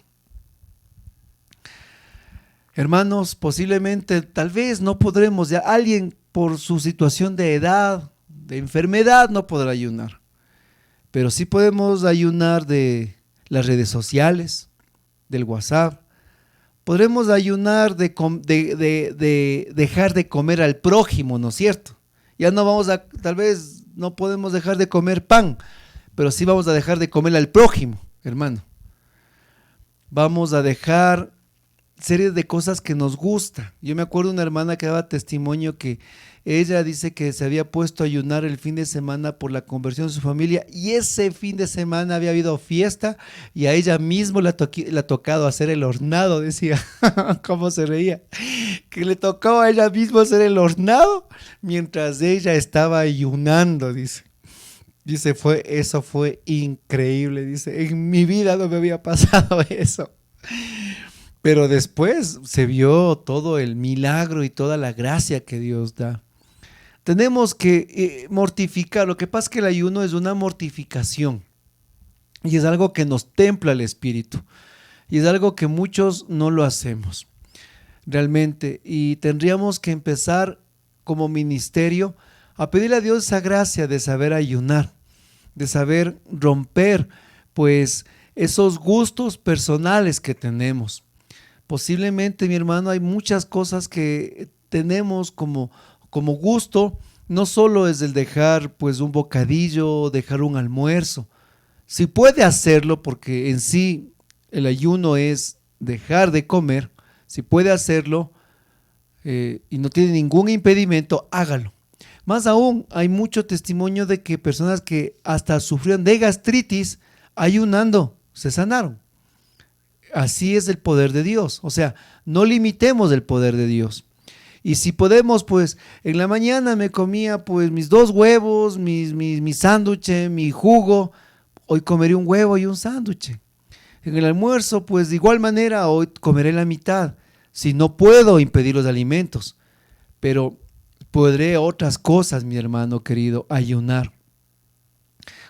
Hermanos, posiblemente, tal vez no podremos, ya alguien por su situación de edad, de enfermedad, no podrá ayunar. Pero sí podemos ayunar de las redes sociales, del WhatsApp. Podremos ayunar de dejar de comer al prójimo, ¿no es cierto? Ya no vamos a, tal vez no podemos dejar de comer pan, pero sí vamos a dejar de comer al prójimo, hermano. Vamos a dejar series de cosas que nos gusta. Yo me acuerdo de una hermana que daba testimonio que ella dice que se había puesto a ayunar el fin de semana por la conversión de su familia y ese fin de semana había habido fiesta y a ella mismo le ha tocado hacer el hornado, decía. ¿Cómo se reía? Que le tocaba a ella misma hacer el hornado mientras ella estaba ayunando, dice. Dice, eso fue increíble, dice, en mi vida no me había pasado eso. Pero después se vio todo el milagro y toda la gracia que Dios da. Tenemos que mortificar. Lo que pasa es que el ayuno es una mortificación y es algo que nos templa el espíritu y es algo que muchos no lo hacemos realmente, y tendríamos que empezar como ministerio a pedirle a Dios esa gracia de saber ayunar, de saber romper pues esos gustos personales que tenemos. Posiblemente, mi hermano, hay muchas cosas que tenemos como gusto. No solo es el dejar pues un bocadillo, dejar un almuerzo. Si puede hacerlo, porque en sí el ayuno es dejar de comer, si puede hacerlo y no tiene ningún impedimento, hágalo. Más aún, hay mucho testimonio de que personas que hasta sufrieron de gastritis, ayunando, se sanaron. Así es el poder de Dios. O sea, no limitemos el poder de Dios. Y si podemos, pues en la mañana me comía pues mis 2 huevos, mi sándwich, mi jugo. Hoy comeré un huevo y un sándwich. En el almuerzo, pues de igual manera, hoy comeré la mitad. Si no puedo impedir los alimentos, pero podré otras cosas, mi hermano querido, ayunar.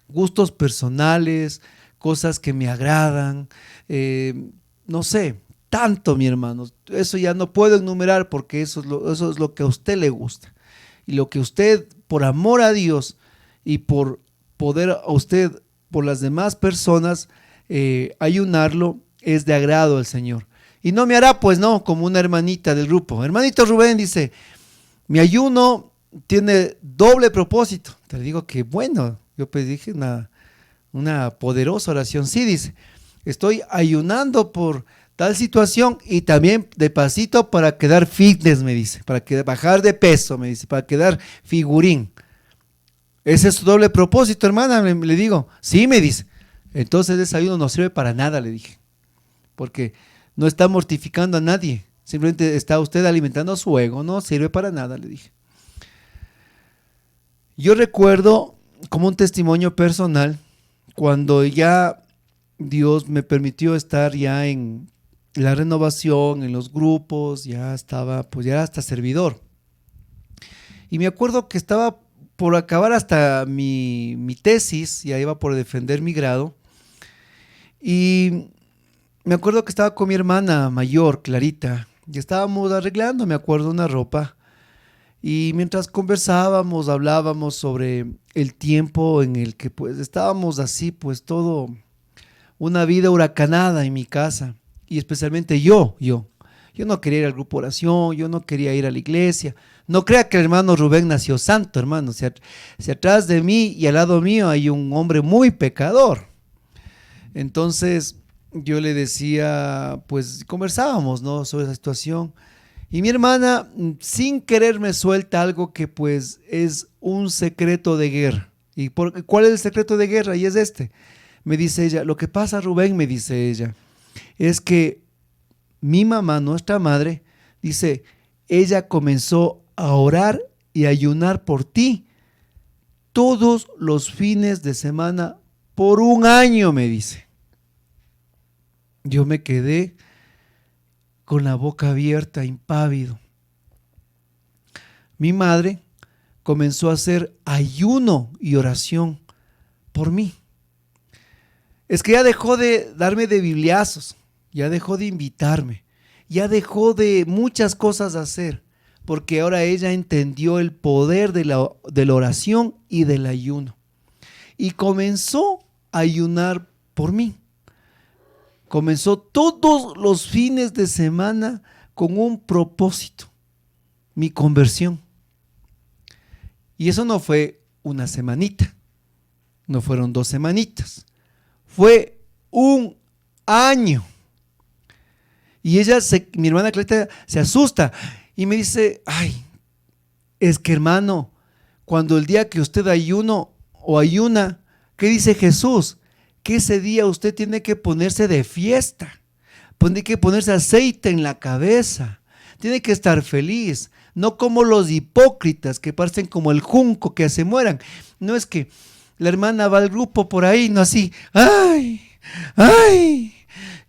Gustos personales, cosas que me agradan, no sé, tanto, mi hermano. Eso ya no puedo enumerar porque eso es lo que a usted le gusta. Y lo que usted, por amor a Dios y por poder a usted, por las demás personas, ayunarlo, es de agrado al Señor. Y no me hará, pues no, como una hermanita del grupo. Hermanito Rubén dice, mi ayuno tiene doble propósito. Te digo que bueno, yo pues dije una poderosa oración. Sí, dice, estoy ayunando por tal situación y también de pasito para quedar fitness, me dice, para bajar de peso, me dice, para quedar figurín. Ese es su doble propósito, hermana, le digo. Sí, me dice. Entonces ese ayuno no sirve para nada, le dije, porque no está mortificando a nadie, simplemente está usted alimentando su ego, no sirve para nada, le dije. Yo recuerdo como un testimonio personal, cuando ya Dios me permitió estar ya en la renovación, en los grupos, ya estaba, pues ya era hasta servidor. Y me acuerdo que estaba por acabar hasta mi tesis, ya iba por defender mi grado. Y me acuerdo que estaba con mi hermana mayor, Clarita, y estábamos arreglando, me acuerdo, una ropa. Y mientras conversábamos, hablábamos sobre el tiempo en el que pues estábamos así, pues todo, una vida huracanada en mi casa. Y especialmente yo no quería ir al grupo oración, yo no quería ir a la iglesia. No crea que el hermano Rubén nació santo, hermano. Si atrás de mí y al lado mío hay un hombre muy pecador. Entonces yo le decía, pues conversábamos, ¿no?, sobre esa situación. Y mi hermana, sin querer, me suelta algo que pues es un secreto de guerra. ¿Cuál es el secreto de guerra? Y es este. Me dice ella, lo que pasa, Rubén, me dice ella, es que mi mamá, nuestra madre, dice, ella comenzó a orar y ayunar por ti todos los fines de semana por un año, me dice. Yo me quedé con la boca abierta, impávido. Mi madre comenzó a hacer ayuno y oración por mí. Es que ya dejó de darme de bibliazos, ya dejó de invitarme, ya dejó de muchas cosas hacer, porque ahora ella entendió el poder de la oración y del ayuno. Y comenzó a ayunar por mí. Comenzó todos los fines de semana con un propósito, mi conversión. Y eso no fue una semanita, no fueron 2 semanitas, fue un año. Y mi hermana Clarita se asusta y me dice, ay, es que hermano, cuando el día que usted ayuno o ayuna, ¿qué dice Jesús? Que ese día usted tiene que ponerse de fiesta, tiene que ponerse aceite en la cabeza, tiene que estar feliz, no como los hipócritas que parecen como el junco que se mueran. No es que la hermana va al grupo por ahí, no así, ay, ay,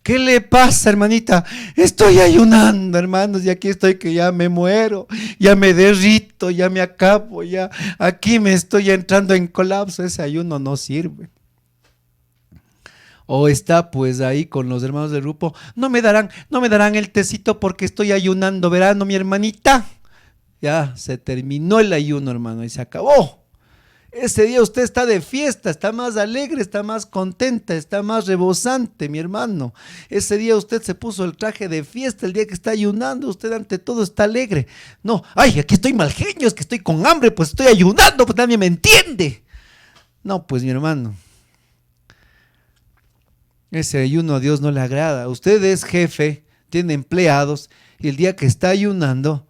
¿qué le pasa, hermanita? Estoy ayunando, hermanos, y aquí estoy que ya me muero, ya me derrito, ya me acabo, ya aquí me estoy entrando en colapso. Ese ayuno no sirve. O está pues ahí con los hermanos del grupo, no me darán el tecito porque estoy ayunando, verano, mi hermanita. Ya se terminó el ayuno, hermano, y se acabó. Ese día usted está de fiesta, está más alegre, está más contenta, está más rebosante, mi hermano. Ese día usted se puso el traje de fiesta, el día que está ayunando, usted ante todo está alegre. No, ay, aquí estoy mal genio, es que estoy con hambre, pues estoy ayunando, pues nadie me entiende. No, pues mi hermano, ese ayuno a Dios no le agrada. Usted es jefe, tiene empleados, y el día que está ayunando,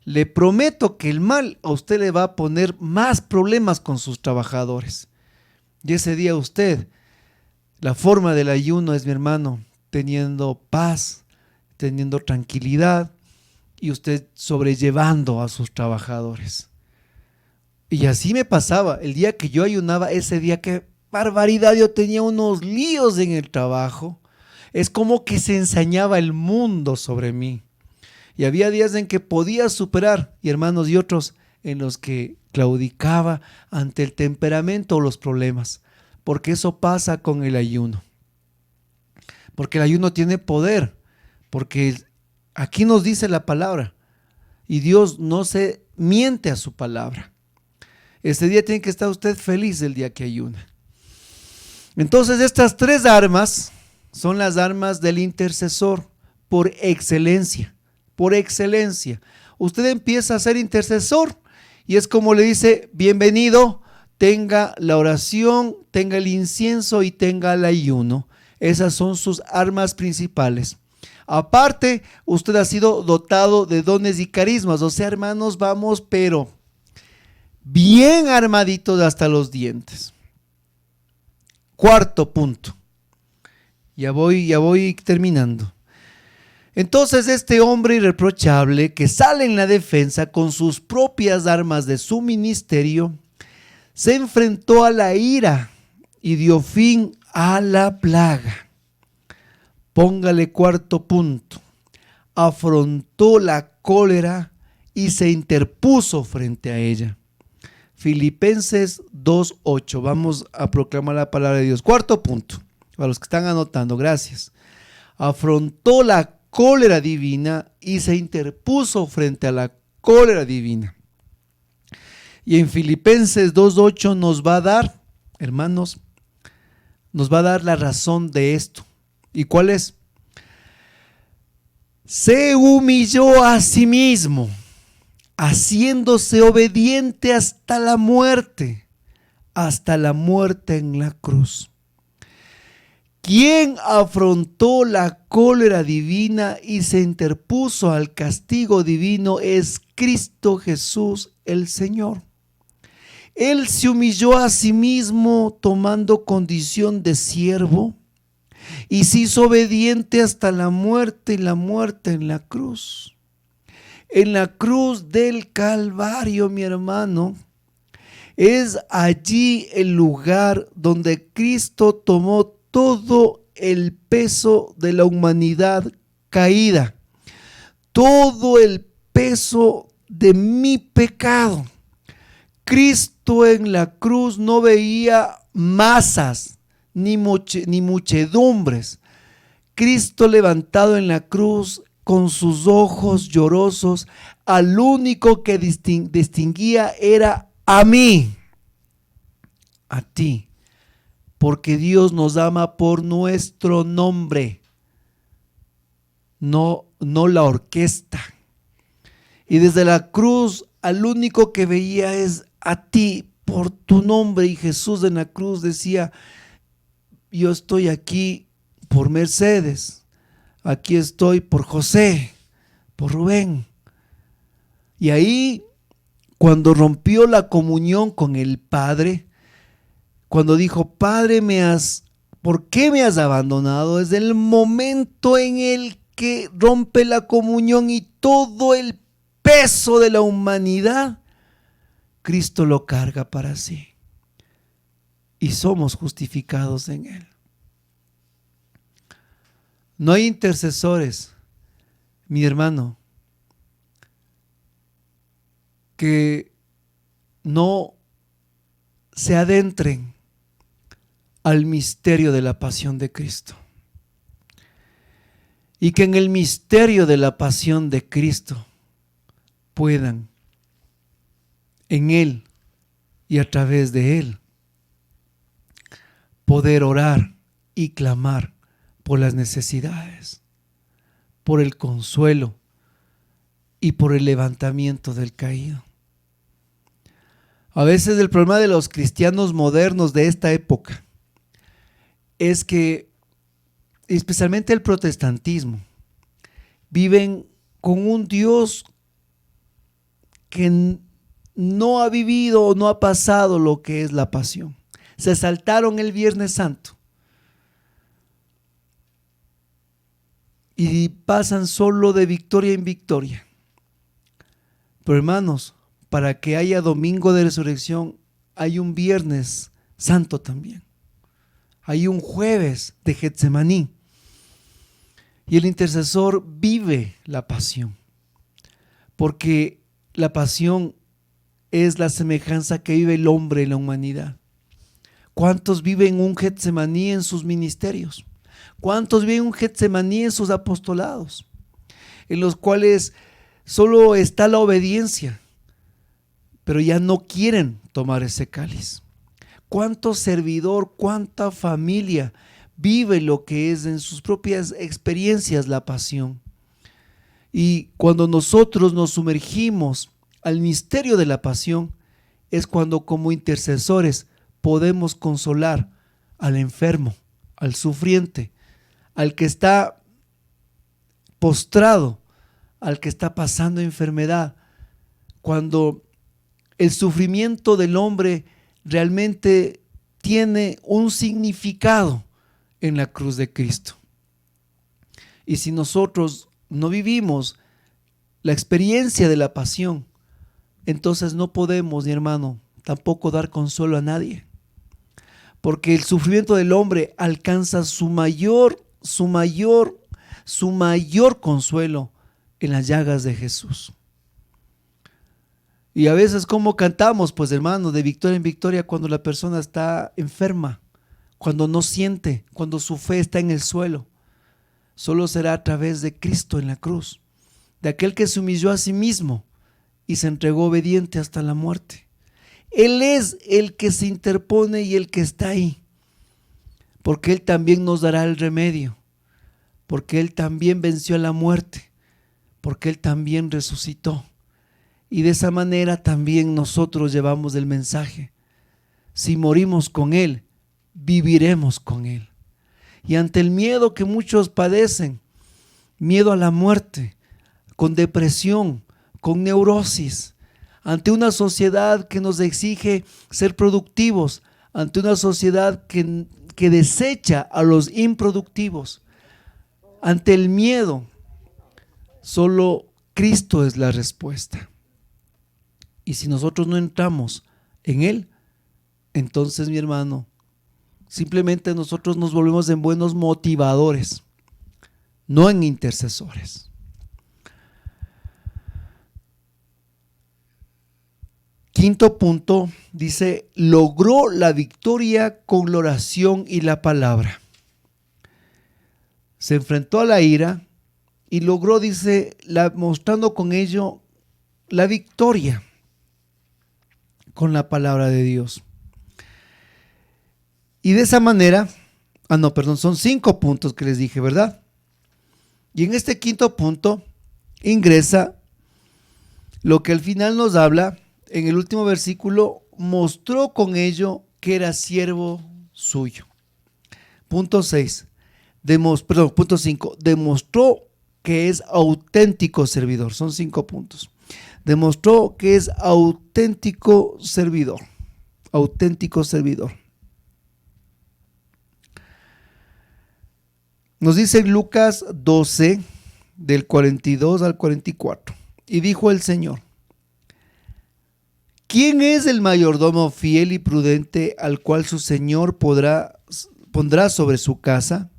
le prometo que el mal a usted le va a poner más problemas con sus trabajadores. Y ese día usted, la forma del ayuno es, mi hermano, teniendo paz, teniendo tranquilidad y usted sobrellevando a sus trabajadores. Y así me pasaba, el día que yo ayunaba, ese día que barbaridad, yo tenía unos líos en el trabajo. Es como que se ensañaba el mundo sobre mí. Y había días en que podía superar, y hermanos, y otros en los que claudicaba ante el temperamento o los problemas, porque eso pasa con el ayuno. Porque el ayuno tiene poder, porque aquí nos dice la palabra, y Dios no se miente a su palabra. Este día tiene que estar usted feliz el día que ayuna. Entonces estas 3 armas son las armas del intercesor por excelencia. Por excelencia. Usted empieza a ser intercesor y es como le dice, bienvenido, tenga la oración, tenga el incienso y tenga el ayuno. Esas son sus armas principales. Aparte, usted ha sido dotado de dones y carismas, o sea, hermanos, vamos, pero bien armaditos hasta los dientes. 4º punto. Ya voy terminando. Entonces este hombre irreprochable que sale en la defensa con sus propias armas de su ministerio, se enfrentó a la ira y dio fin a la plaga. Póngale 4º punto. Afrontó la cólera y se interpuso frente a ella. Filipenses 2:8. Vamos a proclamar la palabra de Dios. 4º punto. Para los que están anotando, gracias. Afrontó la cólera divina y se interpuso frente a la cólera divina. Y en Filipenses 2:8 nos va a dar, hermanos, nos va a dar la razón de esto. ¿Y cuál es? Se humilló a sí mismo, haciéndose obediente hasta la muerte en la cruz. ¿Quién afrontó la cólera divina y se interpuso al castigo divino? Es Cristo Jesús el Señor. Él se humilló a sí mismo tomando condición de siervo y se hizo obediente hasta la muerte y la muerte en la cruz. En la cruz del Calvario, mi hermano, es allí el lugar donde Cristo tomó todo el peso de la humanidad caída, todo el peso de mi pecado. Cristo en la cruz no veía masas ni muchedumbres. Cristo levantado en la cruz con sus ojos llorosos, al único que distinguía era a mí, a ti, porque Dios nos ama por nuestro nombre, no la orquesta. Y desde la cruz al único que veía es a ti por tu nombre. Y Jesús en la cruz decía: yo estoy aquí por Mercedes, aquí estoy por José, por Rubén. Y ahí, cuando rompió la comunión con el Padre, cuando dijo: Padre, ¿por qué me has abandonado? Es el momento en el que rompe la comunión y todo el peso de la humanidad, Cristo lo carga para sí. Y somos justificados en Él. No hay intercesores, mi hermano, que no se adentren al misterio de la pasión de Cristo. Y que en el misterio de la pasión de Cristo puedan, en Él y a través de Él, poder orar y clamar por las necesidades, por el consuelo y por el levantamiento del caído. A veces el problema de los cristianos modernos de esta época es que, especialmente el protestantismo, viven con un Dios que no ha vivido o no ha pasado lo que es la pasión. Se saltaron el Viernes Santo y pasan solo de victoria en victoria. Pero hermanos, para que haya domingo de resurrección, hay un Viernes Santo también. Hay un jueves de Getsemaní. Y el intercesor vive la pasión, porque la pasión es la semejanza que vive el hombre en la humanidad. ¿Cuántos viven un Getsemaní en sus ministerios? ¿Cuántos viven un Getsemaní en sus apostolados? En los cuales solo está la obediencia, pero ya no quieren tomar ese cáliz. ¿Cuánto servidor, cuánta familia vive lo que es en sus propias experiencias la pasión? Y cuando nosotros nos sumergimos al misterio de la pasión, es cuando como intercesores podemos consolar al enfermo, al sufriente, al que está postrado, al que está pasando enfermedad, cuando el sufrimiento del hombre realmente tiene un significado en la cruz de Cristo. Y si nosotros no vivimos la experiencia de la pasión, entonces no podemos, mi hermano, tampoco dar consuelo a nadie. Porque el sufrimiento del hombre alcanza su mayor consuelo en las llagas de Jesús. Y a veces, como cantamos, pues hermano, de victoria en victoria, cuando la persona está enferma, cuando no siente, cuando su fe está en el suelo, solo será a través de Cristo en la cruz, de aquel que se humilló a sí mismo y se entregó obediente hasta la muerte. Él es el que se interpone y el que está ahí, porque Él también nos dará el remedio, porque Él también venció a la muerte, porque Él también resucitó. Y de esa manera también nosotros llevamos el mensaje. Si morimos con Él, viviremos con Él. Y ante el miedo que muchos padecen, miedo a la muerte, con depresión, con neurosis, ante una sociedad que nos exige ser productivos, ante una sociedad que que desecha a los improductivos. Ante el miedo, solo Cristo es la respuesta. Y si nosotros no entramos en Él, entonces, mi hermano, simplemente nosotros nos volvemos en buenos motivadores, no en intercesores. Quinto punto, dice, logró la victoria con la oración y la palabra. Se enfrentó a la ira y logró, dice, mostrando con ello la victoria con la palabra de Dios. Y de esa manera, son 5 puntos que les dije, ¿verdad? Y en este quinto punto ingresa lo que al final nos habla, en el último versículo, mostró con ello que era siervo suyo. Punto 6. Punto 5. Demostró que es auténtico servidor. Son 5 puntos. Demostró que es auténtico servidor. Auténtico servidor. Nos dice Lucas 12, del 42 al 44. Y dijo el Señor: ¿quién es el mayordomo fiel y prudente al cual su señor pondrá sobre su casa,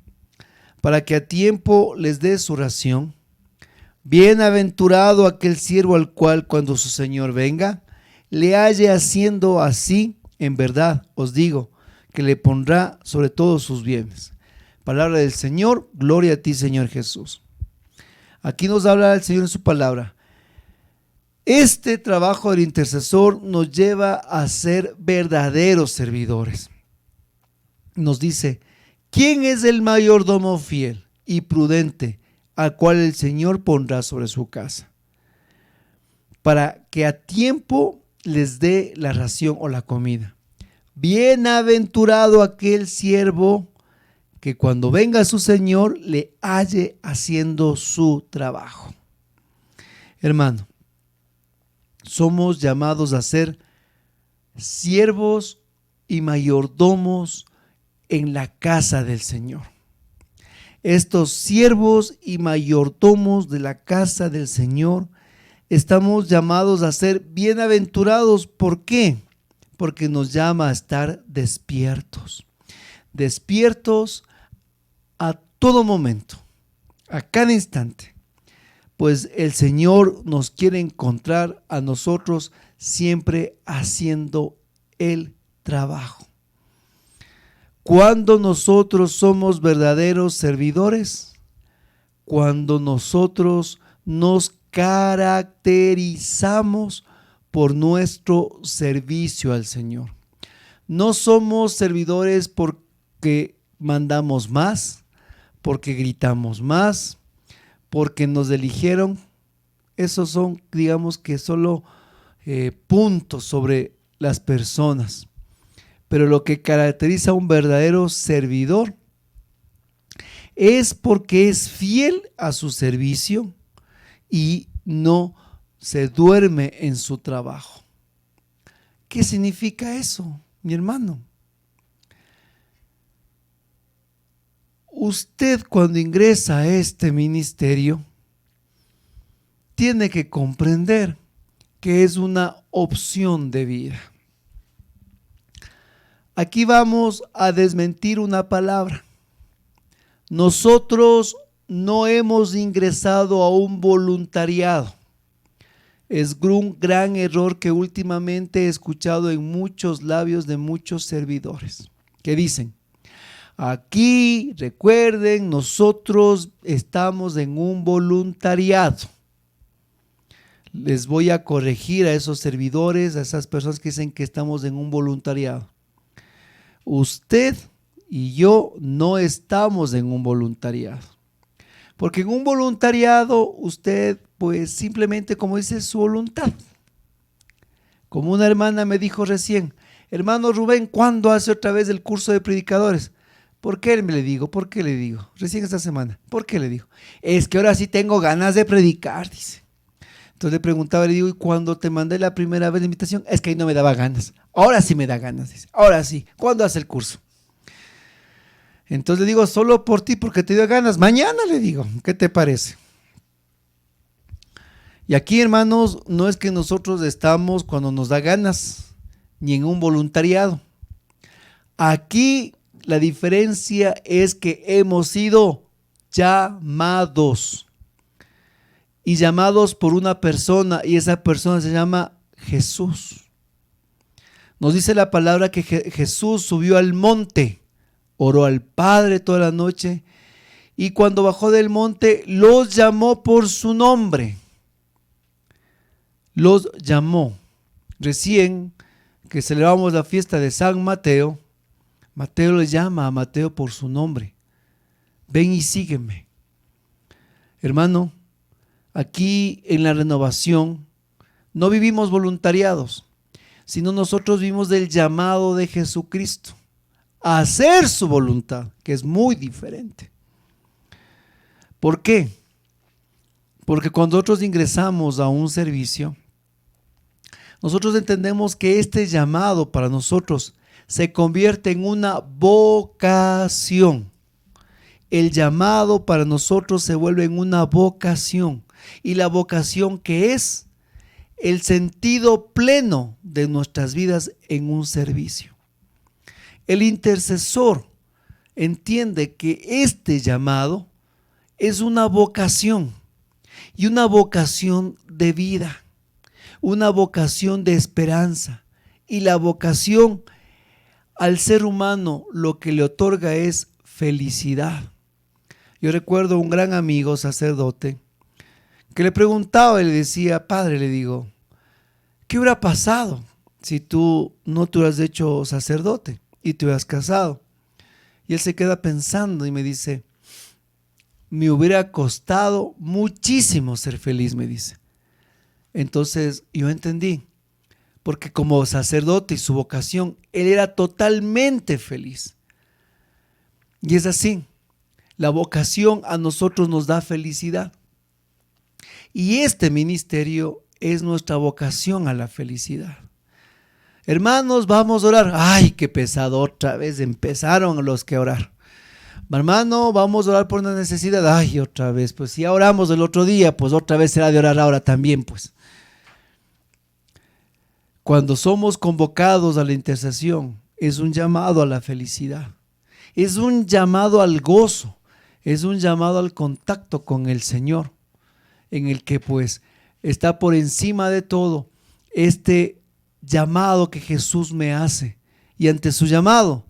para que a tiempo les dé su ración? Bienaventurado aquel siervo al cual, cuando su señor venga, le halle haciendo así. En verdad os digo que le pondrá sobre todos sus bienes. Palabra del Señor, gloria a ti, Señor Jesús. Aquí nos habla el Señor en su palabra. Este trabajo del intercesor nos lleva a ser verdaderos servidores. Nos dice, ¿quién es el mayordomo fiel y prudente al cual el Señor pondrá sobre su casa, para que a tiempo les dé la ración o la comida? Bienaventurado aquel siervo que cuando venga su Señor le halle haciendo su trabajo. Hermano, somos llamados a ser siervos y mayordomos en la casa del Señor. Estos siervos y mayordomos de la casa del Señor estamos llamados a ser bienaventurados. ¿Por qué? Porque nos llama a estar despiertos. Despiertos a todo momento, a cada instante. Pues el Señor nos quiere encontrar a nosotros siempre haciendo el trabajo. Cuando nosotros somos verdaderos servidores, cuando nosotros nos caracterizamos por nuestro servicio al Señor. No somos servidores porque mandamos más, porque gritamos más, porque nos eligieron. Esos son, digamos que solo puntos sobre las personas. Pero lo que caracteriza a un verdadero servidor es porque es fiel a su servicio y no se duerme en su trabajo. ¿Qué significa eso, mi hermano? Usted, cuando ingresa a este ministerio, tiene que comprender que es una opción de vida. Aquí vamos a desmentir una palabra. Nosotros no hemos ingresado a un voluntariado. Es un gran error que últimamente he escuchado en muchos labios de muchos servidores, que dicen: aquí, recuerden, nosotros estamos en un voluntariado. Les voy a corregir a esos servidores, a esas personas que dicen que estamos en un voluntariado. Usted y yo no estamos en un voluntariado. Porque en un voluntariado usted, pues simplemente, como dice, su voluntad. Como una hermana me dijo recién: hermano Rubén, ¿cuándo hace otra vez el curso de predicadores? ¿Por qué le digo? ¿Por qué le digo? Recién esta semana. ¿Por qué le digo? Es que ahora sí tengo ganas de predicar, dice. Entonces le preguntaba, le digo, ¿y cuando te mandé la primera vez la invitación? Es que ahí no me daba ganas. Ahora sí me da ganas, dice. Ahora sí. ¿Cuándo hace el curso? Entonces le digo, solo por ti, porque te dio ganas. Mañana le digo, ¿qué te parece? Y aquí, hermanos, no es que nosotros estamos cuando nos da ganas, ni en un voluntariado. Aquí la diferencia es que hemos sido llamados. Y llamados por una persona, y esa persona se llama Jesús. Nos dice la palabra que Jesús subió al monte, oró al Padre toda la noche, y cuando bajó del monte los llamó por su nombre. Los llamó. Recién que celebramos la fiesta de San Mateo, Mateo le llama a Mateo por su nombre. Ven y sígueme. Hermano, aquí en la renovación no vivimos voluntariados, sino nosotros vivimos del llamado de Jesucristo a hacer su voluntad, que es muy diferente. ¿Por qué? Porque cuando nosotros ingresamos a un servicio, nosotros entendemos que este llamado para nosotros se convierte en una vocación. El llamado para nosotros se vuelve en una vocación. Y la vocación que es el sentido pleno de nuestras vidas en un servicio. El intercesor entiende que este llamado es una vocación y una vocación de vida, una vocación de esperanza, y la vocación al ser humano lo que le otorga es felicidad. Yo recuerdo un gran amigo sacerdote que le preguntaba y le decía, padre, le digo, ¿qué hubiera pasado si tú no te hubieras hecho sacerdote y te hubieras casado? Y él se queda pensando y me dice, me hubiera costado muchísimo ser feliz, me dice. Entonces yo entendí, porque como sacerdote y su vocación, él era totalmente feliz. Y es así, la vocación a nosotros nos da felicidad. Y este ministerio es nuestra vocación a la felicidad. Hermanos, vamos a orar. Ay, qué pesado, otra vez empezaron los que orar. Hermano, vamos a orar por una necesidad. Ay, otra vez, pues si ya oramos el otro día, pues otra vez será de orar ahora también, pues. Cuando somos convocados a la intercesión, es un llamado a la felicidad, es un llamado al gozo, es un llamado al contacto con el Señor, en el que pues está por encima de todo este llamado que Jesús me hace. Y ante su llamado,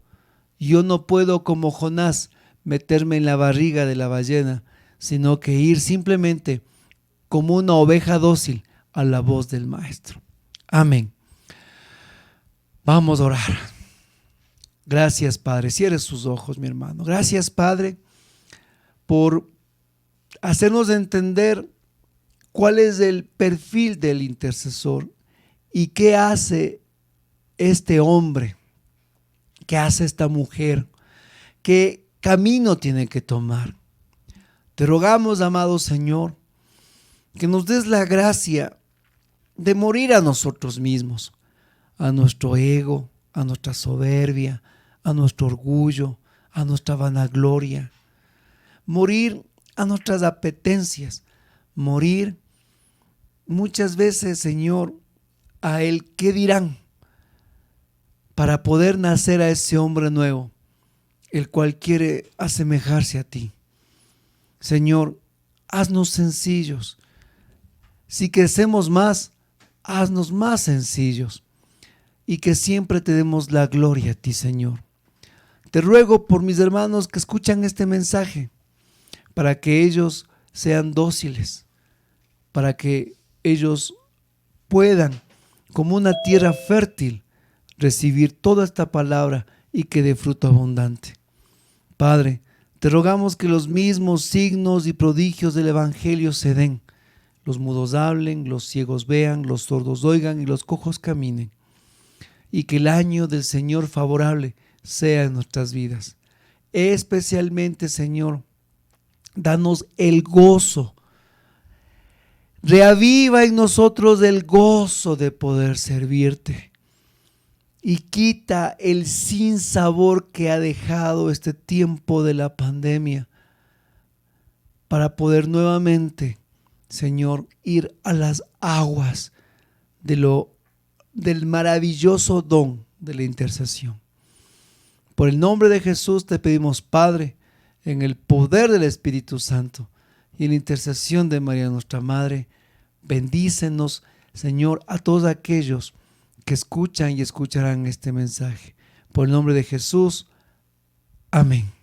yo no puedo como Jonás meterme en la barriga de la ballena, sino que ir simplemente como una oveja dócil a la voz del Maestro. Amén. Vamos a orar. Gracias, Padre. Cierre sus ojos, mi hermano. Gracias, Padre, por hacernos entender cuál es el perfil del intercesor y qué hace este hombre, qué hace esta mujer, qué camino tiene que tomar. Te rogamos, amado Señor, que nos des la gracia de morir a nosotros mismos, a nuestro ego, a nuestra soberbia, a nuestro orgullo, a nuestra vanagloria. Morir a nuestras apetencias, morir muchas veces, Señor, a el qué dirán, para poder nacer a ese hombre nuevo, el cual quiere asemejarse a ti. Señor, haznos sencillos. Si crecemos más, haznos más sencillos, y que siempre te demos la gloria a ti, Señor. Te ruego por mis hermanos que escuchan este mensaje, para que ellos sean dóciles, para que ellos puedan, como una tierra fértil, recibir toda esta palabra y que dé fruto abundante. Padre, te rogamos que los mismos signos y prodigios del Evangelio se den. Los mudos hablen, los ciegos vean, los sordos oigan y los cojos caminen. Y que el año del Señor favorable sea en nuestras vidas. Especialmente, Señor, danos el gozo. Reaviva en nosotros el gozo de poder servirte. y quita el sinsabor que ha dejado este tiempo de la pandemia para poder nuevamente, Señor, ir a las aguas del maravilloso don de la intercesión. Por el nombre de Jesús te pedimos, Padre, en el poder del Espíritu Santo y en la intercesión de María nuestra Madre, bendícenos, Señor, a todos aquellos que escuchan y escucharán este mensaje. Por el nombre de Jesús, amén.